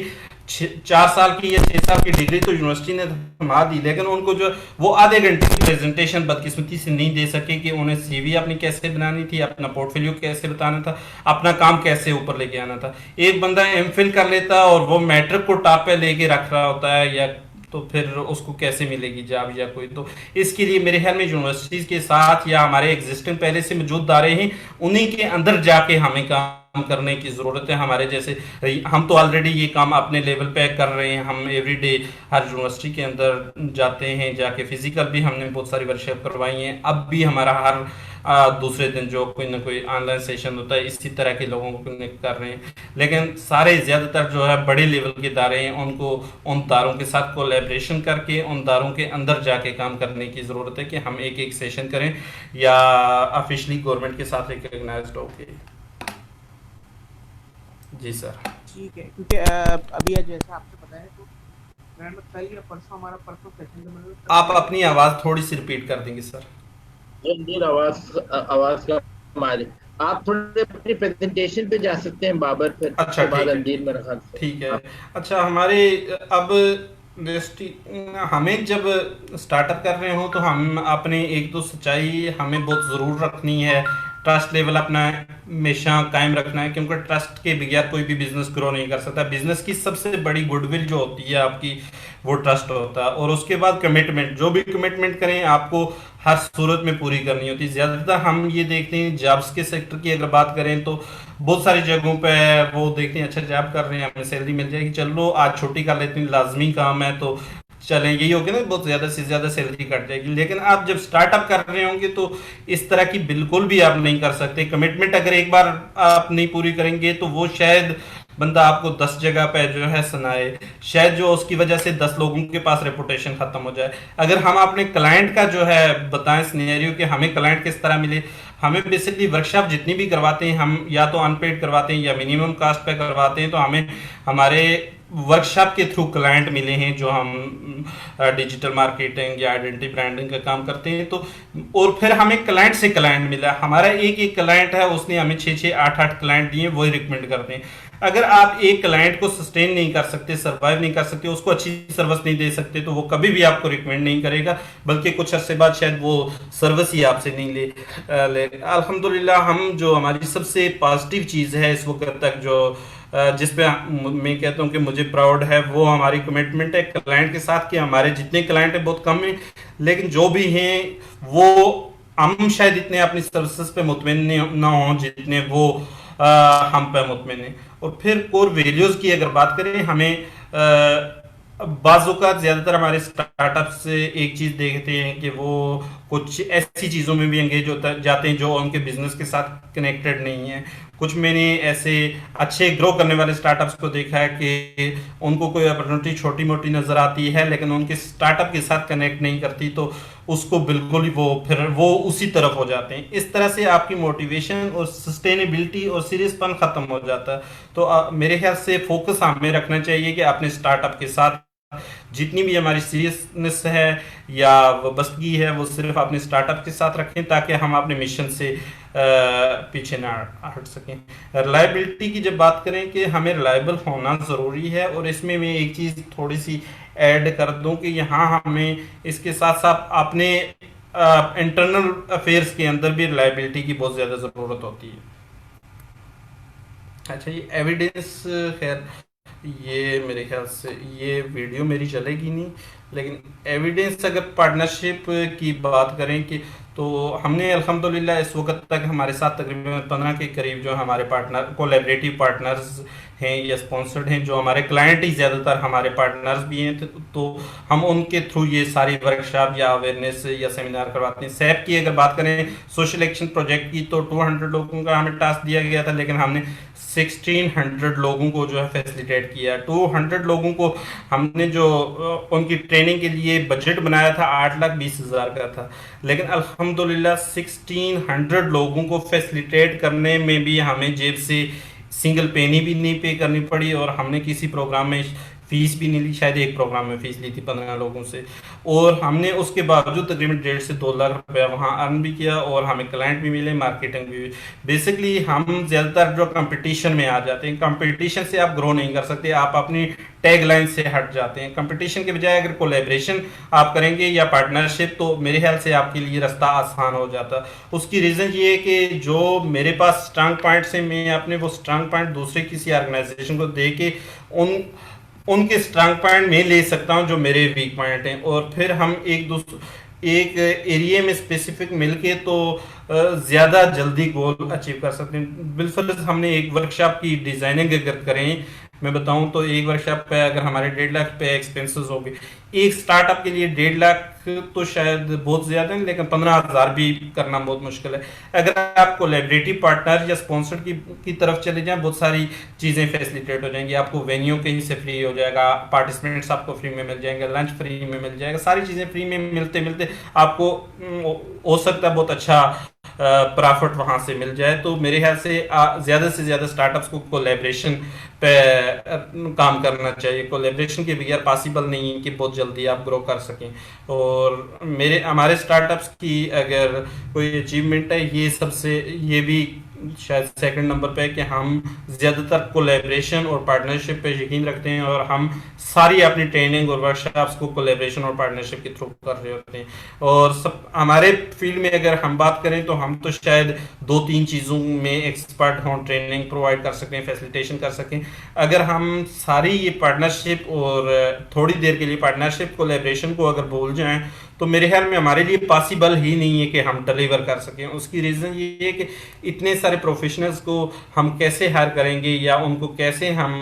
4 साल की या 6 साल की डिग्री तो यूनिवर्सिटी ने थमा दी, लेकिन उनको जो वो आधे घंटे की प्रेजेंटेशन बदकिस्मती से नहीं दे सके कि उन्हें CV अपनी कैसे बनानी थी, अपना पोर्टफोलियो कैसे बताना था, अपना काम कैसे ऊपर लेके आना था। एक बंदा MPhil कर लेता और वो मैट्रिक को टॉप पे लेके रख रहा होता है, या तो फिर उसको कैसे मिलेगी जॉब या कोई। तो इसके लिए मेरे ख्याल में यूनिवर्सिटीज़ के साथ या हमारे एग्जिस्टिंग पहले से मौजूद दायरे हैं, उन्हीं के अंदर जाके हमें काम करने की ज़रूरत है। हमारे जैसे हम तो ऑलरेडी ये काम अपने लेवल पे कर रहे हैं, हम एवरीडे हर यूनिवर्सिटी के अंदर जाते हैं, जाके फिजिकल भी हमने बहुत सारी वर्कशॉप करवाई हैं। अब भी हमारा हर दूसरे दिन जो कोई ना कोई ऑनलाइन सेशन होता है, इसी तरह के लोगों को कनेक्ट कर रहे हैं। लेकिन सारे ज़्यादातर जो है बड़े लेवल के इदारे हैं, उनको उन दारों के साथ कोलैबोरेशन करके उन दारों के अंदर जाके काम करने की ज़रूरत है कि हम एक एक सेशन करें या ऑफिशियली गवर्नमेंट के साथ रिकग्नाइज्ड होके। जी सर। ठीक है, क्योंकि अभी जैसा आपने बताया तो कल या परसों हमारा परसों सेशन। आप अपनी आवाज़ थोड़ी सी रिपीट कर देंगे सर? आवाज़ का हमारे। आप थोड़े अपनी प्रेजेंटेशन पे जा सकते हैं बाबर, फिर अच्छा उसके बाद ठीक है, अंदीर मेरे ख्याल से। ठीक है। हाँ। अच्छा हमारे अब हमें जब स्टार्टअप कर रहे हो तो हम अपने एक दो सच्चाई हमें बहुत ज़रूर रखनी है। ट्रस्ट लेवल अपना हमेशा कायम रखना है, क्योंकि ट्रस्ट के बगैर कोई भी बिजनेस ग्रो नहीं कर सकता। बिजनेस की सबसे बड़ी गुडविल जो होती है आपकी, वो ट्रस्ट होता है। और उसके बाद कमिटमेंट, जो भी कमिटमेंट करें आपको हर सूरत में पूरी करनी होती है। ज़्यादातर हम ये देखते हैं जॉब्स के सेक्टर की अगर बात करें तो बहुत सारी जगहों पे वो देखते हैं अच्छा जॉब कर रहे हैं हमें सैलरी मिल जाएगी, चलो आज छुट्टी कर लेते हैं, लाजमी काम है तो चलें, यही हो गया ना, बहुत ज्यादा से ज्यादा सैलरी कट जाएगी। लेकिन आप जब स्टार्टअप कर रहे होंगे तो इस तरह की बिल्कुल भी आप नहीं कर सकते। कमिटमेंट अगर एक बार आप नहीं पूरी करेंगे तो वो शायद बंदा आपको 10 जगह पे जो है सुनाए, शायद जो उसकी वजह से 10 लोगों के पास रेपुटेशन खत्म हो जाए। अगर हम अपने क्लाइंट का जो है बताएं सिनेरियो कि हमें क्लाइंट किस तरह मिले, हमें बेसिकली वर्कशॉप जितनी भी करवाते हैं हम या तो अनपेड करवाते हैं या मिनिमम कास्ट पे करवाते हैं, तो हमें हमारे वर्कशॉप के थ्रू क्लाइंट मिले हैं जो हम डिजिटल मार्केटिंग या आइडेंटिटी ब्रांडिंग का काम करते हैं। तो और फिर हमें क्लाइंट से क्लाइंट मिला, हमारा एक एक क्लाइंट है उसने हमें 6-6 8-8 क्लाइंट दिए, वही रिकमेंड करते हैं। अगर आप एक क्लाइंट को सस्टेन नहीं कर सकते, सर्वाइव नहीं कर सकते, उसको अच्छी सर्विस नहीं दे सकते, तो वो कभी भी आपको रिकमेंड नहीं करेगा, बल्कि कुछ अरसे बाद शायद वो सर्विस ही आपसे नहीं ले। अल्हम्दुलिल्लाह हम जो हमारी सबसे पॉजिटिव चीज़ है इस वक्त तक जो जिस पे मैं कहता हूँ कि मुझे प्राउड है, वो हमारी कमिटमेंट है क्लाइंट के साथ। कि हमारे जितने क्लाइंट हैं बहुत कम हैं, लेकिन जो भी हैं वो हम शायद इतने अपनी सर्विसेज पे मुतमिन ना हो जितने वो हम पे मुतमिन है। और फिर कोर वैल्यूज की अगर बात करें, हमें बाज़ ज्यादातर हमारे स्टार्टअप से एक चीज देखते हैं कि वो कुछ ऐसी चीजों में भी एंगेज होता जाते हैं जो उनके बिजनेस के साथ कनेक्टेड नहीं है। कुछ मैंने ऐसे अच्छे ग्रो करने वाले स्टार्टअप्स को देखा है कि उनको कोई अपॉर्चुनिटी छोटी मोटी नजर आती है लेकिन उनके स्टार्टअप के साथ कनेक्ट नहीं करती, तो उसको बिल्कुल ही वो उसी तरफ हो जाते हैं। इस तरह से आपकी मोटिवेशन और सस्टेनेबिलिटी और सीरियसपन खत्म हो जाता है। तो मेरे ख्याल से फोकस हमें रखना चाहिए कि अपने स्टार्टअप के साथ जितनी भी हमारी सीरियसनेस है या वाबस्तगी है वो सिर्फ अपने स्टार्टअप के साथ रखें, ताकि हम अपने मिशन से पीछे ना हट सकें। रिलायबिलिटी की जब बात करें कि हमें रिलायबल होना ज़रूरी है, और इसमें मैं एक चीज़ थोड़ी सी ऐड कर दूं कि यहाँ हमें इसके साथ साथ अपने इंटरनल अफेयर्स के अंदर भी रिलायबिलिटी की बहुत ज़्यादा ज़रूरत होती है। अच्छा, ये एविडेंस, खैर ये मेरे ख्याल से ये वीडियो मेरी चलेगी नहीं, लेकिन एविडेंस अगर पार्टनरशिप की बात करें कि तो हमने अल्हम्दुलिल्लाह इस वक्त तक हमारे साथ तकरीबन 15 के करीब जो हमारे पार्टनर कोलैबोरेटिव पार्टनर्स हैं या स्पॉन्सर्ड हैं, जो हमारे क्लाइंट ही ज़्यादातर हमारे पार्टनर्स भी हैं। तो हम उनके थ्रू ये सारी वर्कशॉप या अवेयरनेस या सेमिनार करवाते हैं। सैप की अगर बात करें सोशल एक्शन प्रोजेक्ट की, तो 200 लोगों का हमें टास्क दिया गया था, लेकिन हमने 1600 लोगों को जो है फैसिलिटेट किया। 200 लोगों को हमने जो उनकी ट्रेनिंग के लिए बजट बनाया था 8,20,000 का था, लेकिन अल्हम्दुलिल्लाह 1600 लोगों को फैसिलिटेट करने में भी हमें जेब से सिंगल पेनी भी नहीं पे करनी पड़ी, और हमने किसी प्रोग्राम में फीस भी नहीं ली। शायद एक प्रोग्राम में फीस ली थी 15 लोगों से, और हमने उसके बावजूद तकरीबन 1.5 से 2 लाख रुपया वहाँ अर्न भी किया, और हमें क्लाइंट भी मिले, मार्केटिंग भी। बेसिकली हम ज़्यादातर जो कंपटीशन में आ जाते हैं, कंपटीशन से आप ग्रो नहीं कर सकते, आप अपनी टैग लाइन से हट जाते हैं। कंपटीशन के बजाय अगर कोलैबोरेशन आप करेंगे या पार्टनरशिप, तो मेरे ख्याल से आपके लिए रास्ता आसान हो जाता। उसकी रीज़न ये है कि जो मेरे पास स्ट्रांग पॉइंट्स हैं, मैं अपने वो स्ट्रांग पॉइंट दूसरे किसी ऑर्गेनाइजेशन को दे के उनके स्ट्रांग पॉइंट में ले सकता हूं जो मेरे वीक पॉइंट हैं, और फिर हम एक एरिया में स्पेसिफिक मिलके तो ज़्यादा जल्दी गोल अचीव कर सकते हैं। बिलफर्ज हमने एक वर्कशॉप की डिज़ाइनिंग अगर करें, मैं बताऊं तो एक वर्कशॉप पे अगर हमारे 1.5 लाख पे एक्सपेंसेस हो गए, एक स्टार्टअप के लिए 1.5 लाख तो शायद बहुत ज़्यादा है, लेकिन 15,000 भी करना बहुत मुश्किल है। अगर आप कोलैबोरेटिव पार्टनर या स्पॉन्सर की तरफ चले जाएं, बहुत सारी चीज़ें फैसिलिटेट हो जाएंगी। आपको वेन्यू कहीं से फ्री हो जाएगा, पार्टिसिपेंट्स आपको फ्री में मिल जाएंगे, लंच फ्री में मिल जाएगा, सारी चीज़ें फ्री में मिलते मिलते आपको हो सकता है बहुत अच्छा प्रॉफिट वहाँ से मिल जाए। तो मेरे ख्याल से ज़्यादा से ज़्यादा स्टार्टअप्स को कोलैबोरेशन पे काम करना चाहिए। कोलैबोरेशन के बगैर पॉसिबल नहीं है कि बहुत जल्दी आप ग्रो कर सकें। और हमारे स्टार्टअप्स की अगर कोई अचीवमेंट है, ये भी शायद सेकंड नंबर पे है कि हम ज़्यादातर कोलैबोरेशन और पार्टनरशिप पे यकीन रखते हैं, और हम सारी अपनी ट्रेनिंग और वर्कशॉप्स को कोलैबोरेशन और पार्टनरशिप के थ्रू कर रहे होते हैं। और सब हमारे फील्ड में अगर हम बात करें तो हम तो शायद 2-3 चीज़ों में एक्सपर्ट हों, ट्रेनिंग प्रोवाइड कर सकें, फैसिलिटेशन कर सकें। अगर हम सारी ये पार्टनरशिप और थोड़ी देर के लिए पार्टनरशिप कोलैबोरेशन को अगर भूल जाएं तो मेरे ख्याल में हमारे लिए पॉसिबल ही नहीं है कि हम डिलीवर कर सकें। उसकी रीज़न ये है कि इतने सारे प्रोफेशनल्स को हम कैसे हायर करेंगे या उनको कैसे हम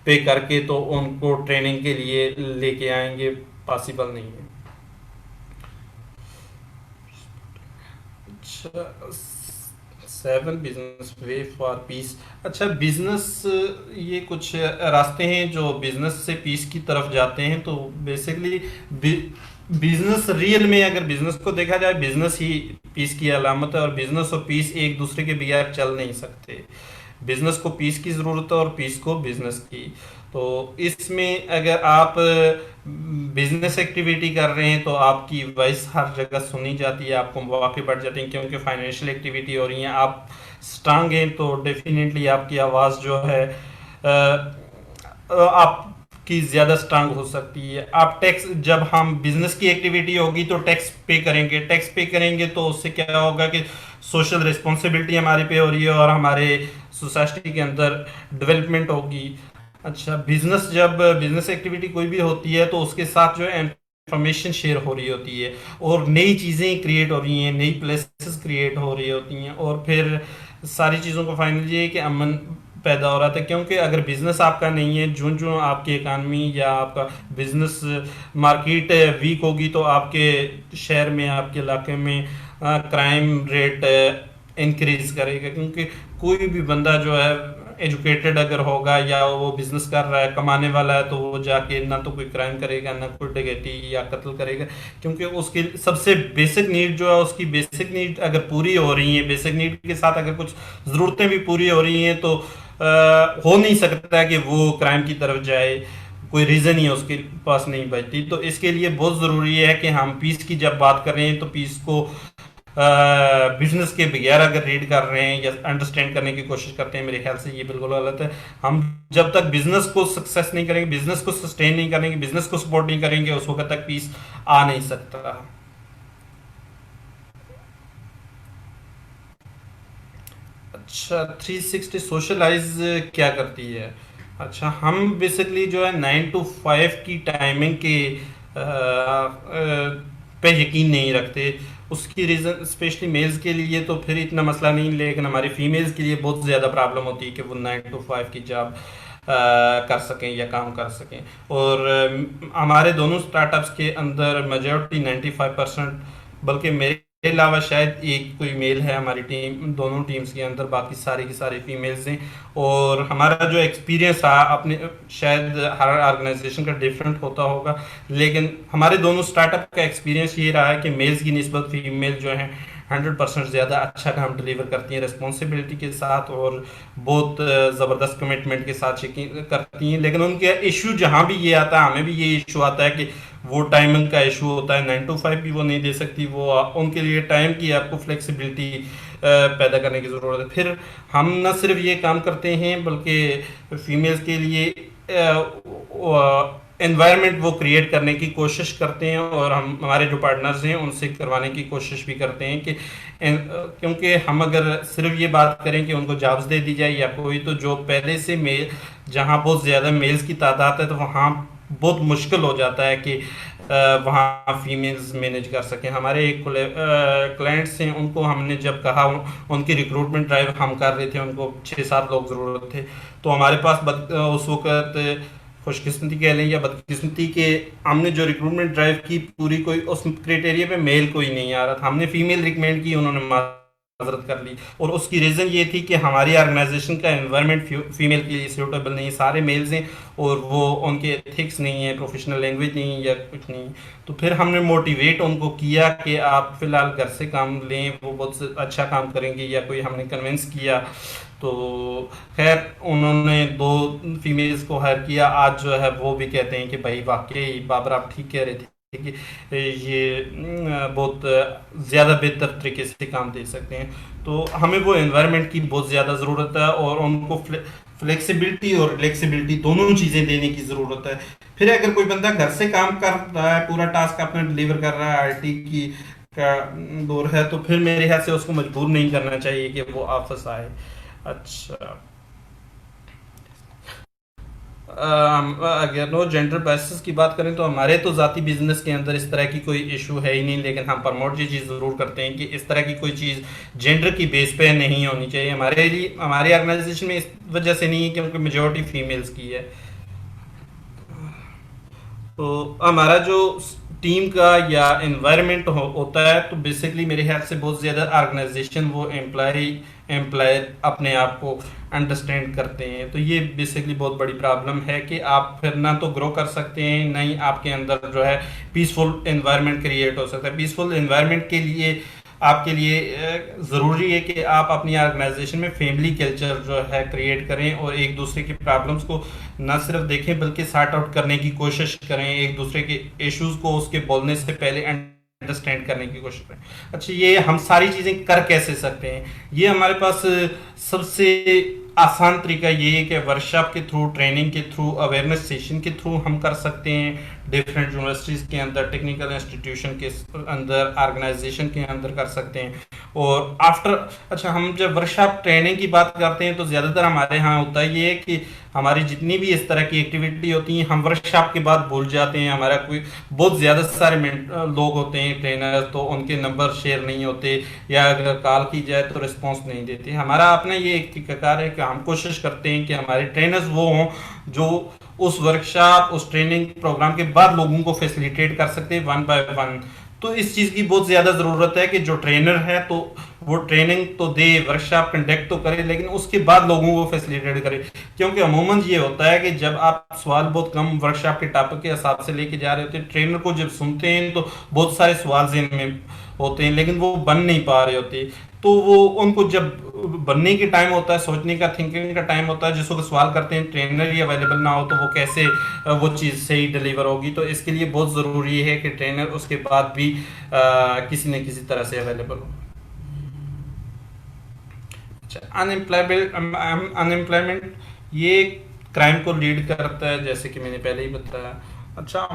पे करके तो उनको ट्रेनिंग के लिए लेके आएंगे, पॉसिबल नहीं है। अच्छा, 7 बिजनेस वे फॉर पीस। अच्छा, बिजनेस, ये कुछ रास्ते हैं जो बिजनेस से पीस की तरफ जाते हैं। तो बेसिकली बिजनेस, रियल में अगर बिजनेस को देखा जाए, बिजनेस ही पीस की अलामत है, और बिजनेस और पीस एक दूसरे के बगैर चल नहीं सकते। बिजनेस को पीस की ज़रूरत है और पीस को बिजनेस की। तो इसमें अगर आप बिजनेस एक्टिविटी कर रहे हैं तो आपकी वॉइस हर जगह सुनी जाती है, आपको मौके बढ़ जाते हैं, क्योंकि फाइनेंशियल एक्टिविटी हो रही है, आप स्ट्रांग हैं तो डेफिनेटली आपकी आवाज़ जो है आपकी ज़्यादा स्ट्रांग हो सकती है। आप टैक्स, जब हम बिजनेस की एक्टिविटी होगी तो टैक्स पे करेंगे तो उससे क्या होगा कि सोशल रिस्पॉन्सिबिलिटी हमारे पे हो रही है और हमारे सोसाइटी के अंदर डेवलपमेंट होगी। अच्छा, जब बिजनेस एक्टिविटी कोई भी होती है तो उसके साथ जो है इंफॉर्मेशन शेयर हो रही होती है, और नई चीज़ें क्रिएट हो रही हैं, नई प्लेसेस क्रिएट हो रही होती हैं, और फिर सारी चीज़ों को फाइनली ये कि अमन पैदा हो रहा था। क्योंकि अगर बिजनेस आपका नहीं है, जो आपकी इकानमी या आपका बिजनेस मार्केट वीक होगी तो आपके शहर में, आपके इलाके में क्राइम रेट इंक्रीज करेगा। क्योंकि कोई भी बंदा जो है एजुकेटेड अगर होगा या वो बिजनेस कर रहा है, कमाने वाला है, तो वो जाके ना तो कोई क्राइम करेगा, ना कोई डकैती या कत्ल करेगा। क्योंकि उसकी सबसे बेसिक नीड जो है, उसकी बेसिक नीड अगर पूरी हो रही है, बेसिक नीड के साथ अगर कुछ ज़रूरतें भी पूरी हो रही हैं तो हो नहीं सकता है कि वो क्राइम की तरफ जाए, कोई रीज़न ही उसके पास नहीं बचती। तो इसके लिए बहुत ज़रूरी है कि हम पीस की जब बात कर रहे हैं तो पीस को बिजनेस के बगैर अगर रीड कर रहे हैं या अंडरस्टैंड करने की कोशिश करते हैं, मेरे ख्याल से ये बिल्कुल गलत है। हम जब तक बिजनेस को सक्सेस नहीं करेंगे, बिजनेस को सस्टेन नहीं करेंगे, बिजनेस को सपोर्ट नहीं करेंगे, उस वक्त तक पीस आ नहीं सकता। अच्छा, 360 सोशलाइज क्या करती है? अच्छा, हम बेसिकली जो है 9 to 5 की टाइमिंग के पे यकीन नहीं रखते। उसकी रीज़न स्पेशली मेल्स के लिए तो फिर इतना मसला नहीं, लेकिन हमारी फीमेल्स के लिए बहुत ज़्यादा प्रॉब्लम होती है कि वो 9 to 5 की जॉब कर सकें या काम कर सकें। और हमारे दोनों स्टार्टअप्स के अंदर मेजॉरिटी 95%, बल्कि मेरे अलावा शायद एक कोई मेल है हमारी दोनों टीम्स के अंदर, बाकी सारी की सारी फीमेल्स हैं। और हमारा जो एक्सपीरियंस रहा अपने, शायद हर ऑर्गेनाइजेशन का डिफरेंट होता होगा, लेकिन हमारे दोनों स्टार्टअप का एक्सपीरियंस ये रहा है कि मेल्स की निस्बत फीमेल जो है 100% ज़्यादा अच्छा काम डिलीवर करती हैं, रिस्पॉन्सिबिलिटी के साथ और बहुत ज़बरदस्त कमिटमेंट के साथ करती हैं। लेकिन उनके इशू जहाँ भी ये आता है, हमें भी ये इशू आता है कि वो टाइमिंग का इशू होता है, 9 to 5 भी वो नहीं दे सकती, वो उनके लिए टाइम की आपको फ्लेक्सिबिलिटी पैदा करने की ज़रूरत है। फिर हम न सिर्फ ये काम करते हैं बल्कि फीमेल्स के लिए एनवायरनमेंट वो क्रिएट करने की कोशिश करते हैं, और हम हमारे जो पार्टनर्स हैं उनसे करवाने की कोशिश भी करते हैं कि क्योंकि हम अगर सिर्फ ये बात करें कि उनको जॉब्स दे दी जाए या कोई, तो जो पहले से मेल, जहाँ बहुत ज़्यादा मेल्स की तादाद है तो वहाँ बहुत मुश्किल हो जाता है कि वहाँ फीमेल्स मैनेज कर सकें। हमारे एक क्लाइंट्स हैं, उनको हमने जब कहा, उनकी रिक्रूटमेंट ड्राइव हम कर रहे थे, उनको 6-7 लोग ज़रूरत थे, तो हमारे पास उस वक्त खुशकिस्मती कह लें या बदकिस्मती के, हमने जो रिक्रूटमेंट ड्राइव की पूरी, कोई उस क्राइटेरिया पे मेल कोई नहीं आ रहा था। हमने फीमेल रिकमेंड की, उन्होंने माजरत कर ली, और उसकी रीज़न ये थी कि हमारी ऑर्गेनाइजेशन का एनवायरनमेंट फीमेल के लिए सूटेबल नहीं है, सारे मेल्स हैं और वो उनके एथिक्स नहीं है, प्रोफेशनल लैंग्वेज नहीं है या कुछ नहीं। तो फिर हमने मोटिवेट उनको किया कि आप फ़िलहाल घर से काम लें, वो बहुत अच्छा काम करेंगे, या कोई हमने कन्विंस किया। तो खैर उन्होंने 2 फीमेल्स को हायर किया। आज जो है वो भी कहते हैं कि भाई वाकई बाबर आप ठीक कह रहे थे कि ये बहुत ज़्यादा बेहतर तरीके से काम दे सकते हैं। तो हमें वो एनवायरनमेंट की बहुत ज़्यादा ज़रूरत है और उनको फ्लेक्सिबिलिटी और रिलेक्सिबिलिटी दोनों चीज़ें देने की ज़रूरत है। फिर अगर कोई बंदा घर से काम कर रहा है, पूरा टास्क अपना डिलीवर कर रहा है, आईटी की का दौर है, तो फिर मेरे ख्याल से उसको मजबूर नहीं करना चाहिए कि वो ऑफिस आए। अच्छा, अगर नो जेंडर बायसेस की बात करें तो हमारे तो ज़ाती बिजनेस के अंदर इस तरह की कोई इशू है ही नहीं, लेकिन हम प्रमोट ये चीज़ ज़रूर करते हैं कि इस तरह की कोई चीज़ जेंडर की बेस पे नहीं होनी चाहिए। हमारे लिए, हमारे ऑर्गेनाइजेशन में इस वजह से नहीं है क्योंकि मेजॉरिटी फीमेल्स की है। तो हमारा जो टीम का या एनवायरनमेंट होता है, तो बेसिकली मेरे ख्याल से बहुत ज़्यादा ऑर्गेनाइजेशन वो एम्प्लॉय अपने आप को अंडरस्टैंड करते हैं। तो ये बेसिकली बहुत बड़ी प्रॉब्लम है कि आप फिर ना तो ग्रो कर सकते हैं, ना ही आपके अंदर जो है पीसफुल एनवायरनमेंट क्रिएट हो सकता है। पीसफुल एनवायरनमेंट के लिए आपके लिए ज़रूरी है कि आप अपनी ऑर्गेनाइजेशन में फैमिली कल्चर जो है क्रिएट करें और एक दूसरे की प्रॉब्लम्स को ना सिर्फ देखें बल्कि सॉर्ट आउट करने की कोशिश करें, एक दूसरे के इश्यूज़ को उसके बोलने से पहले अंडरस्टैंड करने की कोशिश करें। अच्छा, ये हम सारी चीज़ें कर कैसे सकते हैं? ये हमारे पास सबसे आसान तरीका ये है कि वर्कशॉप के थ्रू, ट्रेनिंग के थ्रू, अवेयरनेस सेशन के थ्रू हम कर सकते हैं। डिफरेंट यूनिवर्सिटीज़ के अंदर, टेक्निकल इंस्टीट्यूशन के अंदर, ऑर्गेनाइजेशन के अंदर कर सकते हैं। और अच्छा, हम जब वर्कशॉप ट्रेनिंग की बात करते हैं तो ज़्यादातर हमारे यहाँ होता है ये कि हमारी जितनी भी इस तरह की एक्टिविटी होती हैं हम वर्कशॉप के बाद भूल जाते हैं। हमारा कोई बहुत ज़्यादा सारे लोग होते हैं ट्रेनर, तो उनके नंबर शेयर नहीं होते, या अगर कॉल की जाए तो रिस्पॉन्स नहीं देते। हमारा अपना ये एक तरीकाकार है कि हम कोशिश करते हैं कि हमारे ट्रेनर्स वो हों जो उस वर्कशॉप, उस ट्रेनिंग प्रोग्राम के बाद लोगों को फैसिलिटेट कर सकते हैं 1 by 1। तो इस चीज़ की बहुत ज़्यादा ज़रूरत है कि जो ट्रेनर है तो वो ट्रेनिंग तो दे, वर्कशॉप कंडक्ट तो करे, लेकिन उसके बाद लोगों को फैसिलिटेट करे। क्योंकि अमूमन ये होता है कि जब आप सवाल बहुत कम वर्कशॉप के टॉपिक के हिसाब से लेके जा रहे होते हैं, ट्रेनर को जब सुनते हैं तो बहुत सारे सवाल ज़हन में होते हैं लेकिन वो बन नहीं पा रहे होते। तो वो उनको जब बनने के टाइम होता है, सोचने का, थिंकिंग का टाइम होता है, जिसको सवाल करते हैं, ट्रेनर ही अवेलेबल ना हो तो वो कैसे वो चीज़ सही डिलीवर होगी। तो इसके लिए बहुत ज़रूरी है कि ट्रेनर उसके बाद भी किसी न किसी तरह से अवेलेबल हो। अनएम्प्लॉयमेंट ये क्राइम को लीड करता है, जैसे कि मैंने पहले ही बताया। अच्छा,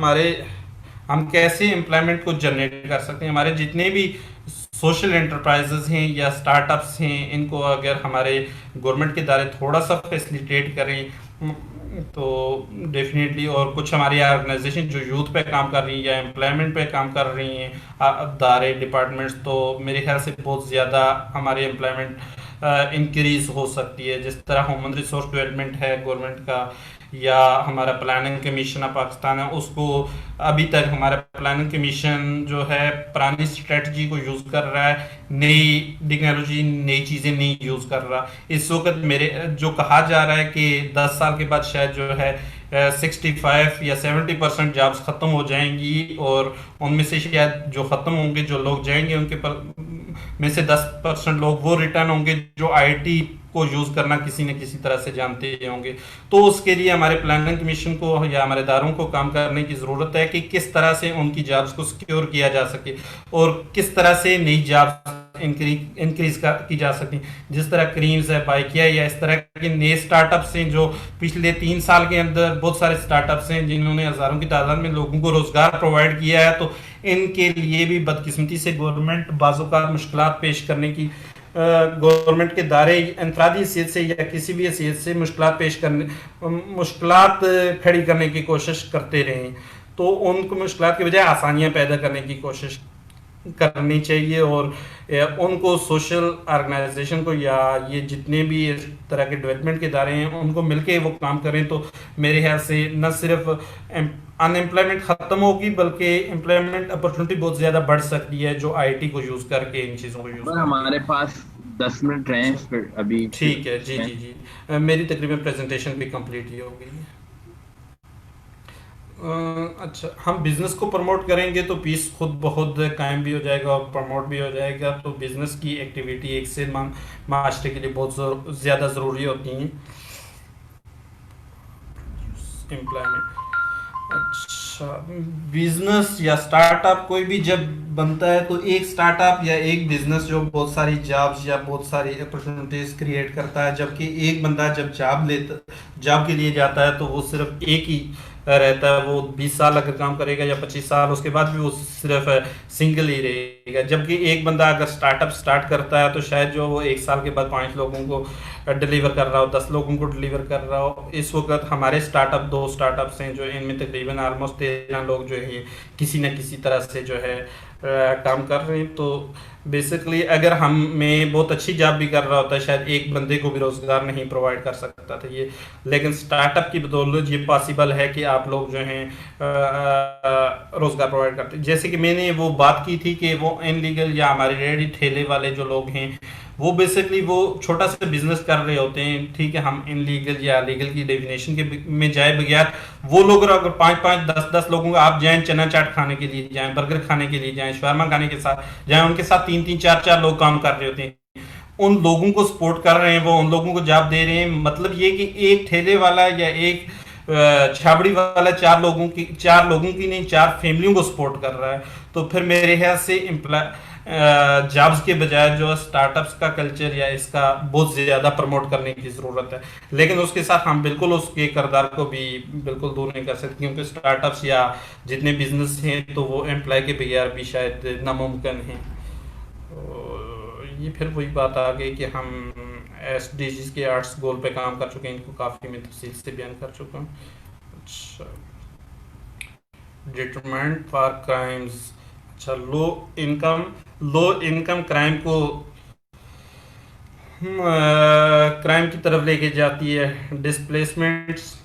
हम कैसे एम्प्लॉयमेंट को जनरेट कर सकते हैं? हमारे जितने भी सोशल एंटरप्राइजेस हैं या स्टार्टअप्स हैं, इनको अगर हमारे गवर्नमेंट के दायरे थोड़ा सा फैसिलिटेट करें तो डेफिनेटली, और कुछ हमारी ऑर्गेनाइजेशन जो यूथ पे काम कर रही है या एम्प्लॉयमेंट पे काम कर रही हैं, दायरे, डिपार्टमेंट्स, तो मेरे ख्याल से बहुत ज़्यादा हमारी एम्प्लॉयमेंट इंक्रीज हो सकती है। जिस तरह ह्यूमन रिसोर्स डेवलपमेंट है गवर्नमेंट का, या हमारा प्लानिंग कमीशन ऑफ पाकिस्तान है, उसको अभी तक हमारा प्लानिंग कमीशन जो है पुरानी स्ट्रेटजी को यूज़ कर रहा है, नई टेक्नोलॉजी, नई चीज़ें नहीं यूज़ कर रहा। इस वक्त मेरे जो कहा जा रहा है कि 10 साल के बाद शायद जो है 65 या 70% जॉब्स ख़त्म हो जाएंगी, और उनमें से शायद जो ख़त्म होंगे, जो लोग जाएंगे उनके में से 10% लोग वो रिटर्न होंगे जो आईटी को यूज़ करना किसी न किसी तरह से जानते होंगे। तो उसके लिए हमारे प्लानिंग कमीशन को या हमारे इदारों को काम करने की ज़रूरत है कि किस तरह से उनकी जॉब्स को सिक्योर किया जा सके और किस तरह से नई जॉब्स इंक्रीज की जा सकती। जिस तरह क्रीम्स है, बाइकिया, या इस तरह के नए स्टार्टअप्स हैं जो पिछले 3 साल के अंदर बहुत सारे स्टार्टअप्स हैं जिन्होंने हज़ारों की तादाद में लोगों को रोज़गार प्रोवाइड किया है। तो इनके लिए भी बदकिस्मती से गवर्नमेंट बाज़-औक़ात मुश्किलात पेश करने की, गवर्नमेंट के दायरे इंफरादी हैसियत से या किसी भी हैसियत से मुश्किलात खड़ी करने की कोशिश करते रहें, तो उनको मुश्किलात की बजाय आसानियाँ पैदा करने की कोशिश करनी चाहिए। और उनको सोशल ऑर्गेनाइजेशन को या ये जितने भी इस तरह के डेवलपमेंट के इदारे हैं उनको मिलके वो काम करें तो मेरे ख्याल से न सिर्फ अनएम्प्लॉयमेंट ख़त्म होगी बल्कि एम्प्लॉयमेंट अपॉर्चुनिटी बहुत ज़्यादा बढ़ सकती है जो आईटी को यूज़ करके इन चीज़ों को यूज़ करके। हमारे पास 10 मिनट रहे फिर अभी। ठीक है जी जी जी, मेरी तकरीबन प्रेजेंटेशन भी कंप्लीट ही हो गई है। अच्छा, हम बिजनेस को प्रमोट करेंगे तो पीस खुद ब खुद कायम भी हो जाएगा और प्रमोट भी हो जाएगा। तो बिजनेस की एक्टिविटी एक से माशरे के लिए बहुत ज़्यादा ज़रूरी होती हैं। एम्प्लॉयमेंट, अच्छा, बिजनेस या स्टार्टअप कोई भी जब बनता है तो एक स्टार्टअप या एक बिजनेस जो बहुत सारी जॉब्स या बहुत सारी अपॉर्चुनिटीज क्रिएट करता है, जबकि एक बंदा जब जॉब के लिए जाता है तो वो सिर्फ एक ही रहता है, वो 20 साल अगर काम करेगा या 25 साल उसके बाद भी वो सिर्फ सिंगल ही रहेगा। जबकि एक बंदा अगर स्टार्टअप स्टार्ट करता है तो शायद जो वो 1 साल के बाद 5 लोगों को डिलीवर कर रहा हो, 10 लोगों को डिलीवर कर रहा हो। इस वक्त हमारे स्टार्टअप 2 स्टार्टअप्स हैं जो इनमें तकरीबन ऑलमोस्ट 13 लोग जो है किसी न किसी तरह से जो है काम कर रहे हैं। तो बेसिकली अगर हम मैं बहुत अच्छी जॉब भी कर रहा होता है शायद एक बंदे को भी रोज़गार नहीं प्रोवाइड कर सकता था ये, लेकिन स्टार्टअप की बदौलत ये पॉसिबल है कि आप लोग जो हैं रोज़गार प्रोवाइड करते हैं। जैसे कि मैंने वो बात की थी कि वो इनलीगल या हमारे रेडी ठेले वाले जो लोग हैं वो बेसिकली वो छोटा सा बिजनेस कर रहे होते हैं, ठीक है, हम इनलीगल या लीगल की डेफिनेशन के में जाए बगैर वो लोग अगर 5-5, 10-10 लोगों का आप जाएं चना चाट खाने के लिए जाएं, बर्गर खाने के लिए जाएं, शवारमा खाने के साथ जाएं, उनके साथ 3-3, 4-4 लोग काम कर रहे होते हैं, उन लोगों को सपोर्ट कर रहे हैं, वो उन लोगों को जॉब दे रहे हैं। मतलब ये कि एक ठेले वाला या एक छाबड़ी वाला 4 लोगों की नहीं 4 फैमिलियों को सपोर्ट कर रहा है। तो फिर मेरे ख्याल से जॉब्स के बजाय जो स्टार्टअप्स का कल्चर या इसका बहुत ज़्यादा प्रमोट करने की ज़रूरत है, लेकिन उसके साथ हम बिल्कुल उसके किरदार को भी बिल्कुल दूर नहीं कर सकते क्योंकि स्टार्टअप्स या जितने बिजनेस हैं तो वो एम्प्लॉय के बगैर भी शायद नामुमकिन हैं। ये फिर वही बात आ गई कि हम SDGs के 8 गोल पे काम कर चुके हैं, इनको काफ़ी मैं तफसील से बयान कर चुका हूँ। अच्छा, डिटरमेंट फॉर क्राइम्स, अच्छा, लो इनकम क्राइम को क्राइम की तरफ लेके जाती है। डिस्प्लेसमेंट्स,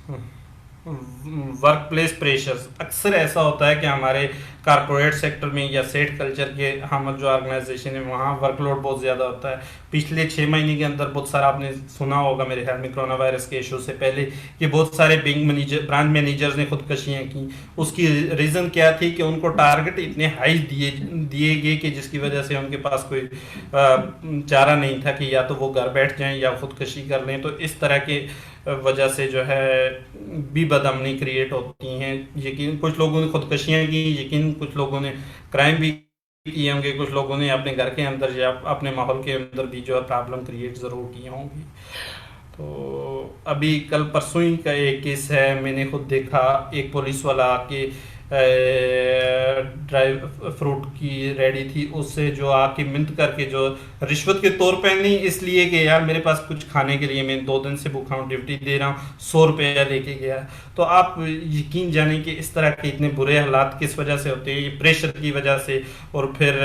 वर्क प्लेस प्रेशर्स, अक्सर ऐसा होता है कि हमारे कारपोरेट सेक्टर में या सेट कल्चर के हम जो ऑर्गेनाइजेशन है वहाँ वर्कलोड बहुत ज़्यादा होता है। पिछले 6 महीने के अंदर बहुत सारा आपने सुना होगा मेरे ख्याल में कोरोना वायरस के इशू से पहले कि बहुत सारे ब्रांच मैनेजर्स ने खुदकशियाँ की। उसकी रीज़न क्या थी कि उनको टारगेट इतने हाई दिए गए कि जिसकी वजह से उनके पास कोई चारा नहीं था कि या तो वो घर बैठ जाएँ या खुदकशी कर लें। तो इस तरह के वजह से जो है भी बदअमनी क्रिएट होती हैं। यकीन कुछ लोगों ने खुदकशियाँ की, यकीन कुछ लोगों ने क्राइम भी किए होंगे, कुछ लोगों ने अपने घर के अंदर या अपने माहौल के अंदर भी जो है प्रॉब्लम क्रिएट ज़रूर की होंगी। तो अभी कल परसों ही का एक केस है, मैंने खुद देखा, एक पुलिस वाला आके ड्राई फ्रूट की रेडी थी, उससे जो आके मिन्नत करके जो रिश्वत के तौर पे नहीं, इसलिए कि यार मेरे पास कुछ खाने के लिए मैं 2 दिन से भूखा हूँ, ड्यूटी दे रहा हूँ, 100 रुपया लेके गया। तो आप यकीन जाने कि इस तरह के इतने बुरे हालात किस वजह से होते हैं, ये प्रेशर की वजह से। और फिर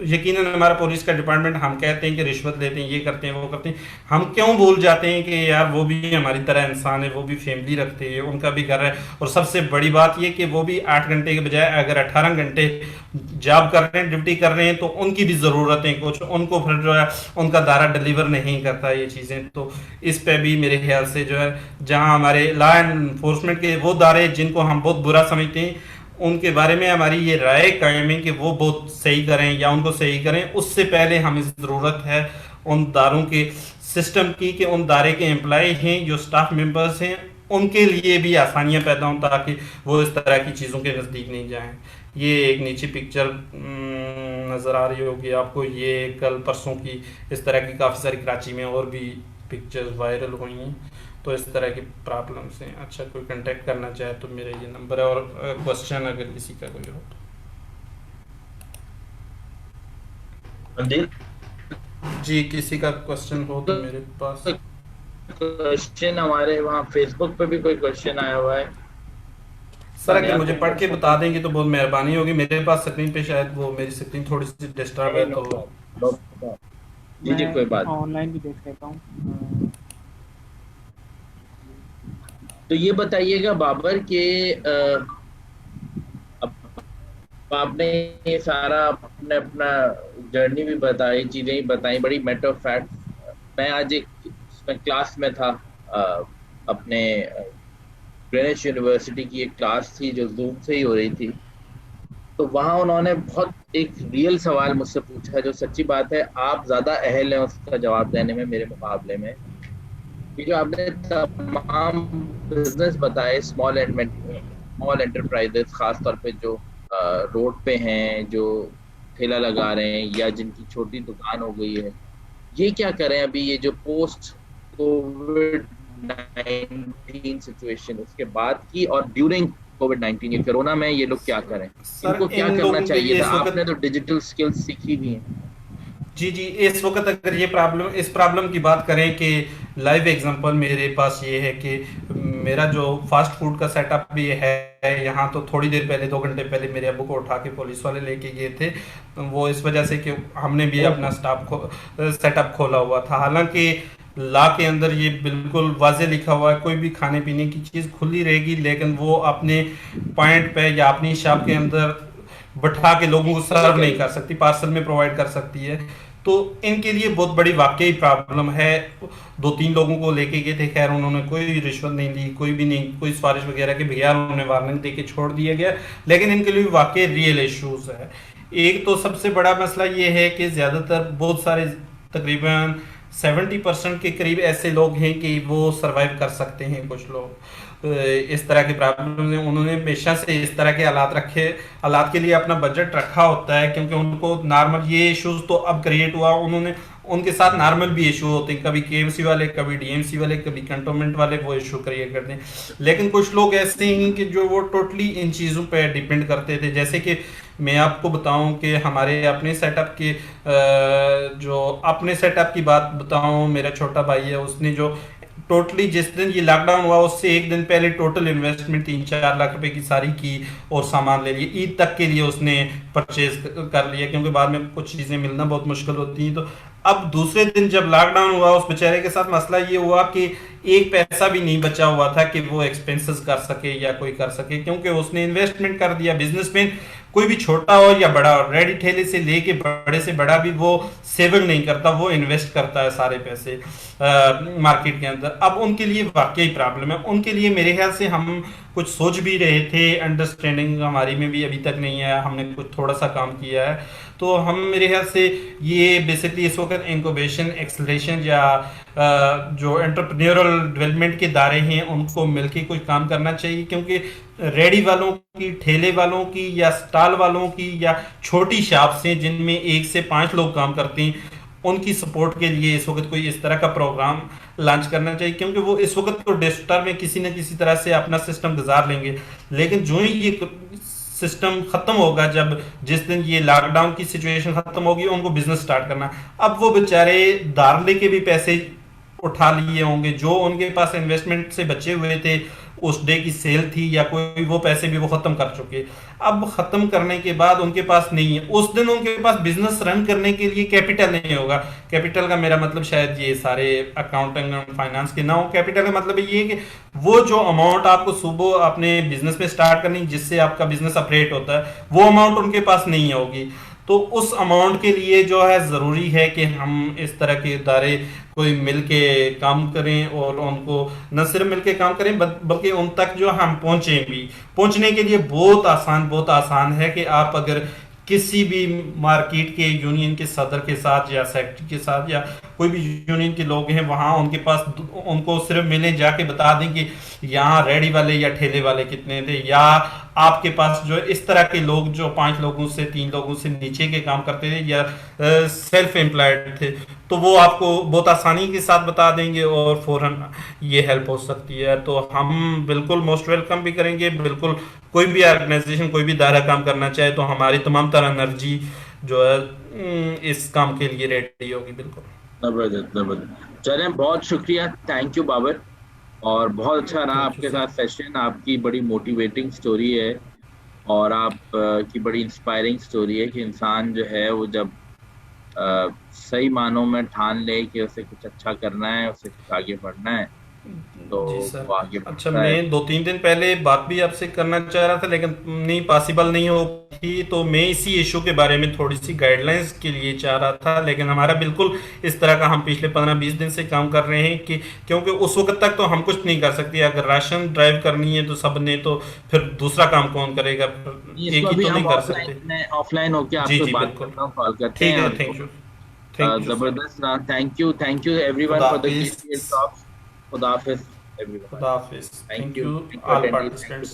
यकीनन हमारा पुलिस का डिपार्टमेंट, हम कहते हैं कि रिश्वत लेते हैं, ये करते हैं, वो करते हैं, हम क्यों भूल जाते हैं कि यार वो भी हमारी तरह इंसान है, वो भी फैमिली रखते हैं, उनका भी घर है। और सबसे बड़ी बात ये कि वो भी 8 घंटे के बजाय अगर 18 घंटे जॉब कर रहे हैं, ड्यूटी कर रहे हैं, तो उनकी भी ज़रूरतें कुछ, उनको फिर जो है उनका दायरा डिलीवर नहीं करता ये चीज़ें। तो इस पे भी मेरे ख्याल से जो है जहाँ हमारे लॉ एनफोर्समेंट के वो दायरे जिनको हम बहुत बुरा समझते हैं, उनके बारे में हमारी ये राय कायम है कि वो बहुत सही करें या उनको सही करें। उससे पहले हमें ज़रूरत है उन दारों के सिस्टम की कि उन दायरे के एम्प्लॉय हैं, जो स्टाफ मेंबर्स हैं, उनके लिए भी आसानियां पैदा हों ताकि वो इस तरह की चीज़ों के नज़दीक नहीं जाएं। ये एक नीचे पिक्चर नज़र आ रही होगी आपको, ये कल परसों की इस तरह की काफ़ी सारी कराची में और भी पिक्चर्स वायरल हुई हैं। तो इस तरह की प्रॉब्लम्स हैं। अच्छा, कोई कांटेक्ट करना चाहे तो मेरा ये नंबर है, और क्वेश्चन अगर किसी का कोई हो तो जी, किसी का क्वेश्चन हो तो मेरे पास क्वेश्चन हमारे वहाँ फेसबुक पे भी कोई क्वेश्चन आया हुआ है सर, अगर मुझे पढ़ के बता देंगे तो बहुत मेहरबानी होगी। मेरे पास स्क्रीन पे शायद वो मेरी स्क्रीन थोड़ी सी डिस्टर्ब है, तो जी जी, कोई बात। मैं ऑनलाइन भी देख लेता हूँ। तो ये बताइएगा बाबर के अब आपने ये सारा अपने अपना जर्नी भी बताई, चीजें भी बताई, बड़ी मैटर ऑफ फैक्ट। मैं आज एक मैं क्लास में था, अ, अपने ग्रेनिच यूनिवर्सिटी की एक क्लास थी जो जूम से ही हो रही थी। तो वहां उन्होंने बहुत एक रियल सवाल मुझसे पूछा, जो सच्ची बात है आप ज्यादा अहल हैं उसका जवाब देने में मेरे मुकाबले में। ये जो आपने तमाम बिजनेस बताए, स्मॉल एंटरप्राइजेस, खास तौर पे जो रोड पे हैं, जो ठेला लगा रहे हैं या जिनकी छोटी दुकान हो गई है, ये क्या करें अभी, ये जो पोस्ट कोविड 19 सिचुएशन उसके बाद की और ड्यूरिंग कोविड 19, ये कोरोना में ये लोग क्या करें, सर इनको क्या इन करना लोगों के चाहिए लिए था? इस आपने वक्त, तो डिजिटल स्किल्स सीखी भी हैं। जी जी, इस वक्त अगर ये प्रॉब्लम, इस प्रॉब्लम की बात करें कि लाइव एग्जांपल मेरे पास ये है कि मेरा जो फास्ट फूड का सेटअप भी है यहाँ, तो थोड़ी देर पहले, 2 घंटे पहले मेरे अब्बू को उठा के पुलिस वाले लेके गए थे। वो इस वजह से कि हमने भी अपना ओहो। स्टाफ सेटअप खोला हुआ था। हालांकि लॉ के अंदर ये बिल्कुल वाजे लिखा हुआ है कोई भी खाने पीने की चीज़ खुली रहेगी, लेकिन वो अपने पॉइंट पे या अपनी शॉप के अंदर बैठा के लोगों को सर्व ठीक है। नहीं कर सकती, पार्सल में प्रोवाइड कर सकती है। तो इनके लिए बहुत बड़ी वाकई प्रॉब्लम है। 2-3 लोगों को लेके गए थे, खैर उन्होंने कोई रिश्वत नहीं दी, कोई भी नहीं, कोई सिफारिश वगैरह के बगैर उन्होंने वार्निंग दे के छोड़ दिया गया। लेकिन इनके लिए वाकई रियल इश्यूज है। एक तो सबसे बड़ा मसला ये है कि ज़्यादातर बहुत सारे, तकरीबन 70% के करीब ऐसे लोग हैं कि वो सरवाइव कर सकते हैं। कुछ लोग इस तरह के प्रॉब्लम हैं, उन्होंने हमेशा से इस तरह के हालात के लिए अपना बजट रखा होता है, क्योंकि उनको नॉर्मल ये इश्यूज तो अब क्रिएट हुआ, उन्होंने उनके साथ नॉर्मल भी इशू होते हैं, कभी केएमसी वाले, कभी डीएमसी वाले, कभी कंटोनमेंट वाले वो इशू क्रिएट करते हैं। लेकिन कुछ लोग ऐसे हैं कि जो वो टोटली इन चीज़ों पे डिपेंड करते थे। जैसे कि मैं आपको बताऊं कि हमारे अपने सेटअप के जो अपने सेटअप की बात बताऊं, मेरा छोटा भाई है, उसने जो टोटली जिस दिन ये लॉकडाउन हुआ उससे एक दिन पहले टोटल इन्वेस्टमेंट 3-4 लाख रुपए की सारी की और सामान ले लिए। ईद तक के लिए उसने परचेज कर लिया, क्योंकि बाद में कुछ चीजें मिलना बहुत मुश्किल होती हैं। तो अब दूसरे दिन जब लॉकडाउन हुआ, उस बेचारे के साथ मसला ये हुआ कि एक पैसा भी नहीं बचा हुआ था कि वो एक्सपेंसेस कर सके या कोई कर सके, क्योंकि उसने इन्वेस्टमेंट कर दिया। बिजनेसमैन कोई भी छोटा हो या बड़ा हो, रेडी ठेले से लेके बड़े से बड़ा भी, वो सेविंग नहीं करता, वो इन्वेस्ट करता है सारे पैसे मार्केट के अंदर। अब उनके लिए वाकई प्रॉब्लम है। उनके लिए मेरे ख्याल से हम कुछ सोच भी रहे थे, अंडरस्टैंडिंग हमारी में भी अभी तक नहीं है, हमने कुछ थोड़ा सा काम किया है। तो हम मेरे ख्याल से ये बेसिकली इस वक्त इंक्यूबेशन, एक्सलेशन या जो एंटरप्रेन्योरल डेवलपमेंट के दायरे हैं उनको मिलके कुछ काम करना चाहिए, क्योंकि रेडी वालों की, ठेले वालों की या स्टॉल वालों की या छोटी शॉप से जिनमें 1 से 5 लोग काम करते हैं, उनकी सपोर्ट के लिए इस वक्त कोई इस तरह का प्रोग्राम लॉन्च करना चाहिए, क्योंकि वो इस वक्त तो डेस्कटॉप में किसी न किसी तरह से अपना सिस्टम गुजार लेंगे। लेकिन जो ही ये सिस्टम खत्म होगा, जब जिस दिन ये लॉकडाउन की सिचुएशन खत्म होगी, उनको बिजनेस स्टार्ट करना। अब वो बेचारे दार लेके भी पैसे उठा लिए होंगे, जो उनके पास इन्वेस्टमेंट से बचे हुए थे, उस डे की सेल थी या कोई, वो पैसे भी वो खत्म कर चुके। अब खत्म करने के बाद उनके पास नहीं है, उस दिन उनके पास बिजनेस रन करने के लिए कैपिटल नहीं होगा। कैपिटल का मेरा मतलब शायद ये सारे अकाउंटिंग और फाइनेंस के ना हो। कैपिटल का मतलब ये है कि वो जो अमाउंट आपको सुबह अपने बिजनेस में स्टार्ट करनी, जिससे आपका बिजनेस ऑपरेट होता है, वो अमाउंट उनके पास नहीं होगी। तो उस अमाउंट के लिए जो है ज़रूरी है कि हम इस तरह के इदारे कोई मिल के काम करें, और उनको न सिर्फ मिल के काम करें बल्कि उन तक जो हम पहुँचें भी। पहुँचने के लिए बहुत आसान है कि आप अगर किसी भी मार्केट के यूनियन के सदर के साथ या सेक्रेटरी के साथ या कोई भी यूनियन के लोग हैं वहाँ, उनके पास उनको सिर्फ मिले, जाके बता दें कि यहाँ रेडी वाले या ठेले वाले कितने थे, या आपके पास जो इस तरह के लोग जो 5 लोगों से 3 लोगों से नीचे के काम करते थे या सेल्फ एम्प्लॉयड थे, तो वो आपको बहुत आसानी के साथ बता देंगे और फौरन ये हेल्प हो सकती है। तो हम बिल्कुल मोस्ट वेलकम भी करेंगे। बिल्कुल कोई भी ऑर्गेनाइजेशन, कोई भी दायरा काम करना चाहे तो हमारी तमाम तरह एनर्जी जो है इस काम के लिए रेडी होगी। बिल्कुल जबरदस्त। चलें, बहुत शुक्रिया, थैंक यू बाबर। और बहुत अच्छा रहा थैंक यू आपके सर। साथ सेशन। आपकी बड़ी मोटिवेटिंग स्टोरी है और आप की बड़ी इंस्पायरिंग स्टोरी है कि इंसान जो है वो जब सही मानों में ठान ले कि उसे कुछ अच्छा करना है, उसे कुछ आगे बढ़ना है, तो जी सर। वो आगे अच्छा, बढ़ता है। मैं 2-3 दिन पहले बात भी आपसे करना चाह रहा था लेकिन नहीं, पॉसिबल नहीं हो थी, तो मैं इसी इशू के बारे में थोड़ी सी गाइडलाइंस के लिए चाह रहा था। लेकिन हमारा बिल्कुल इस तरह का हम पिछले 15-20 दिन से काम कर रहे हैं कि क्योंकि उस वक्त तक तो हम कुछ नहीं कर सकते। अगर राशन ड्राइव करनी है तो सब ने, तो फिर दूसरा काम कौन करेगा? इसको एक ही अभी तो हम नहीं कर सकते। ऑफलाइन होके जी आपसे जी बात बिल्कुल। करता हूँ, कॉल करते ठीक हैं। है, और thank you. Thank you sir. जबरदस्त रहा। थैंक यू एवरीवन खुदा फॉर द हाफिज। KPL talks. खुदा हाफिज एवरीवन। खुदा हाफिज। Thank thank you you thank you all attending. Participants.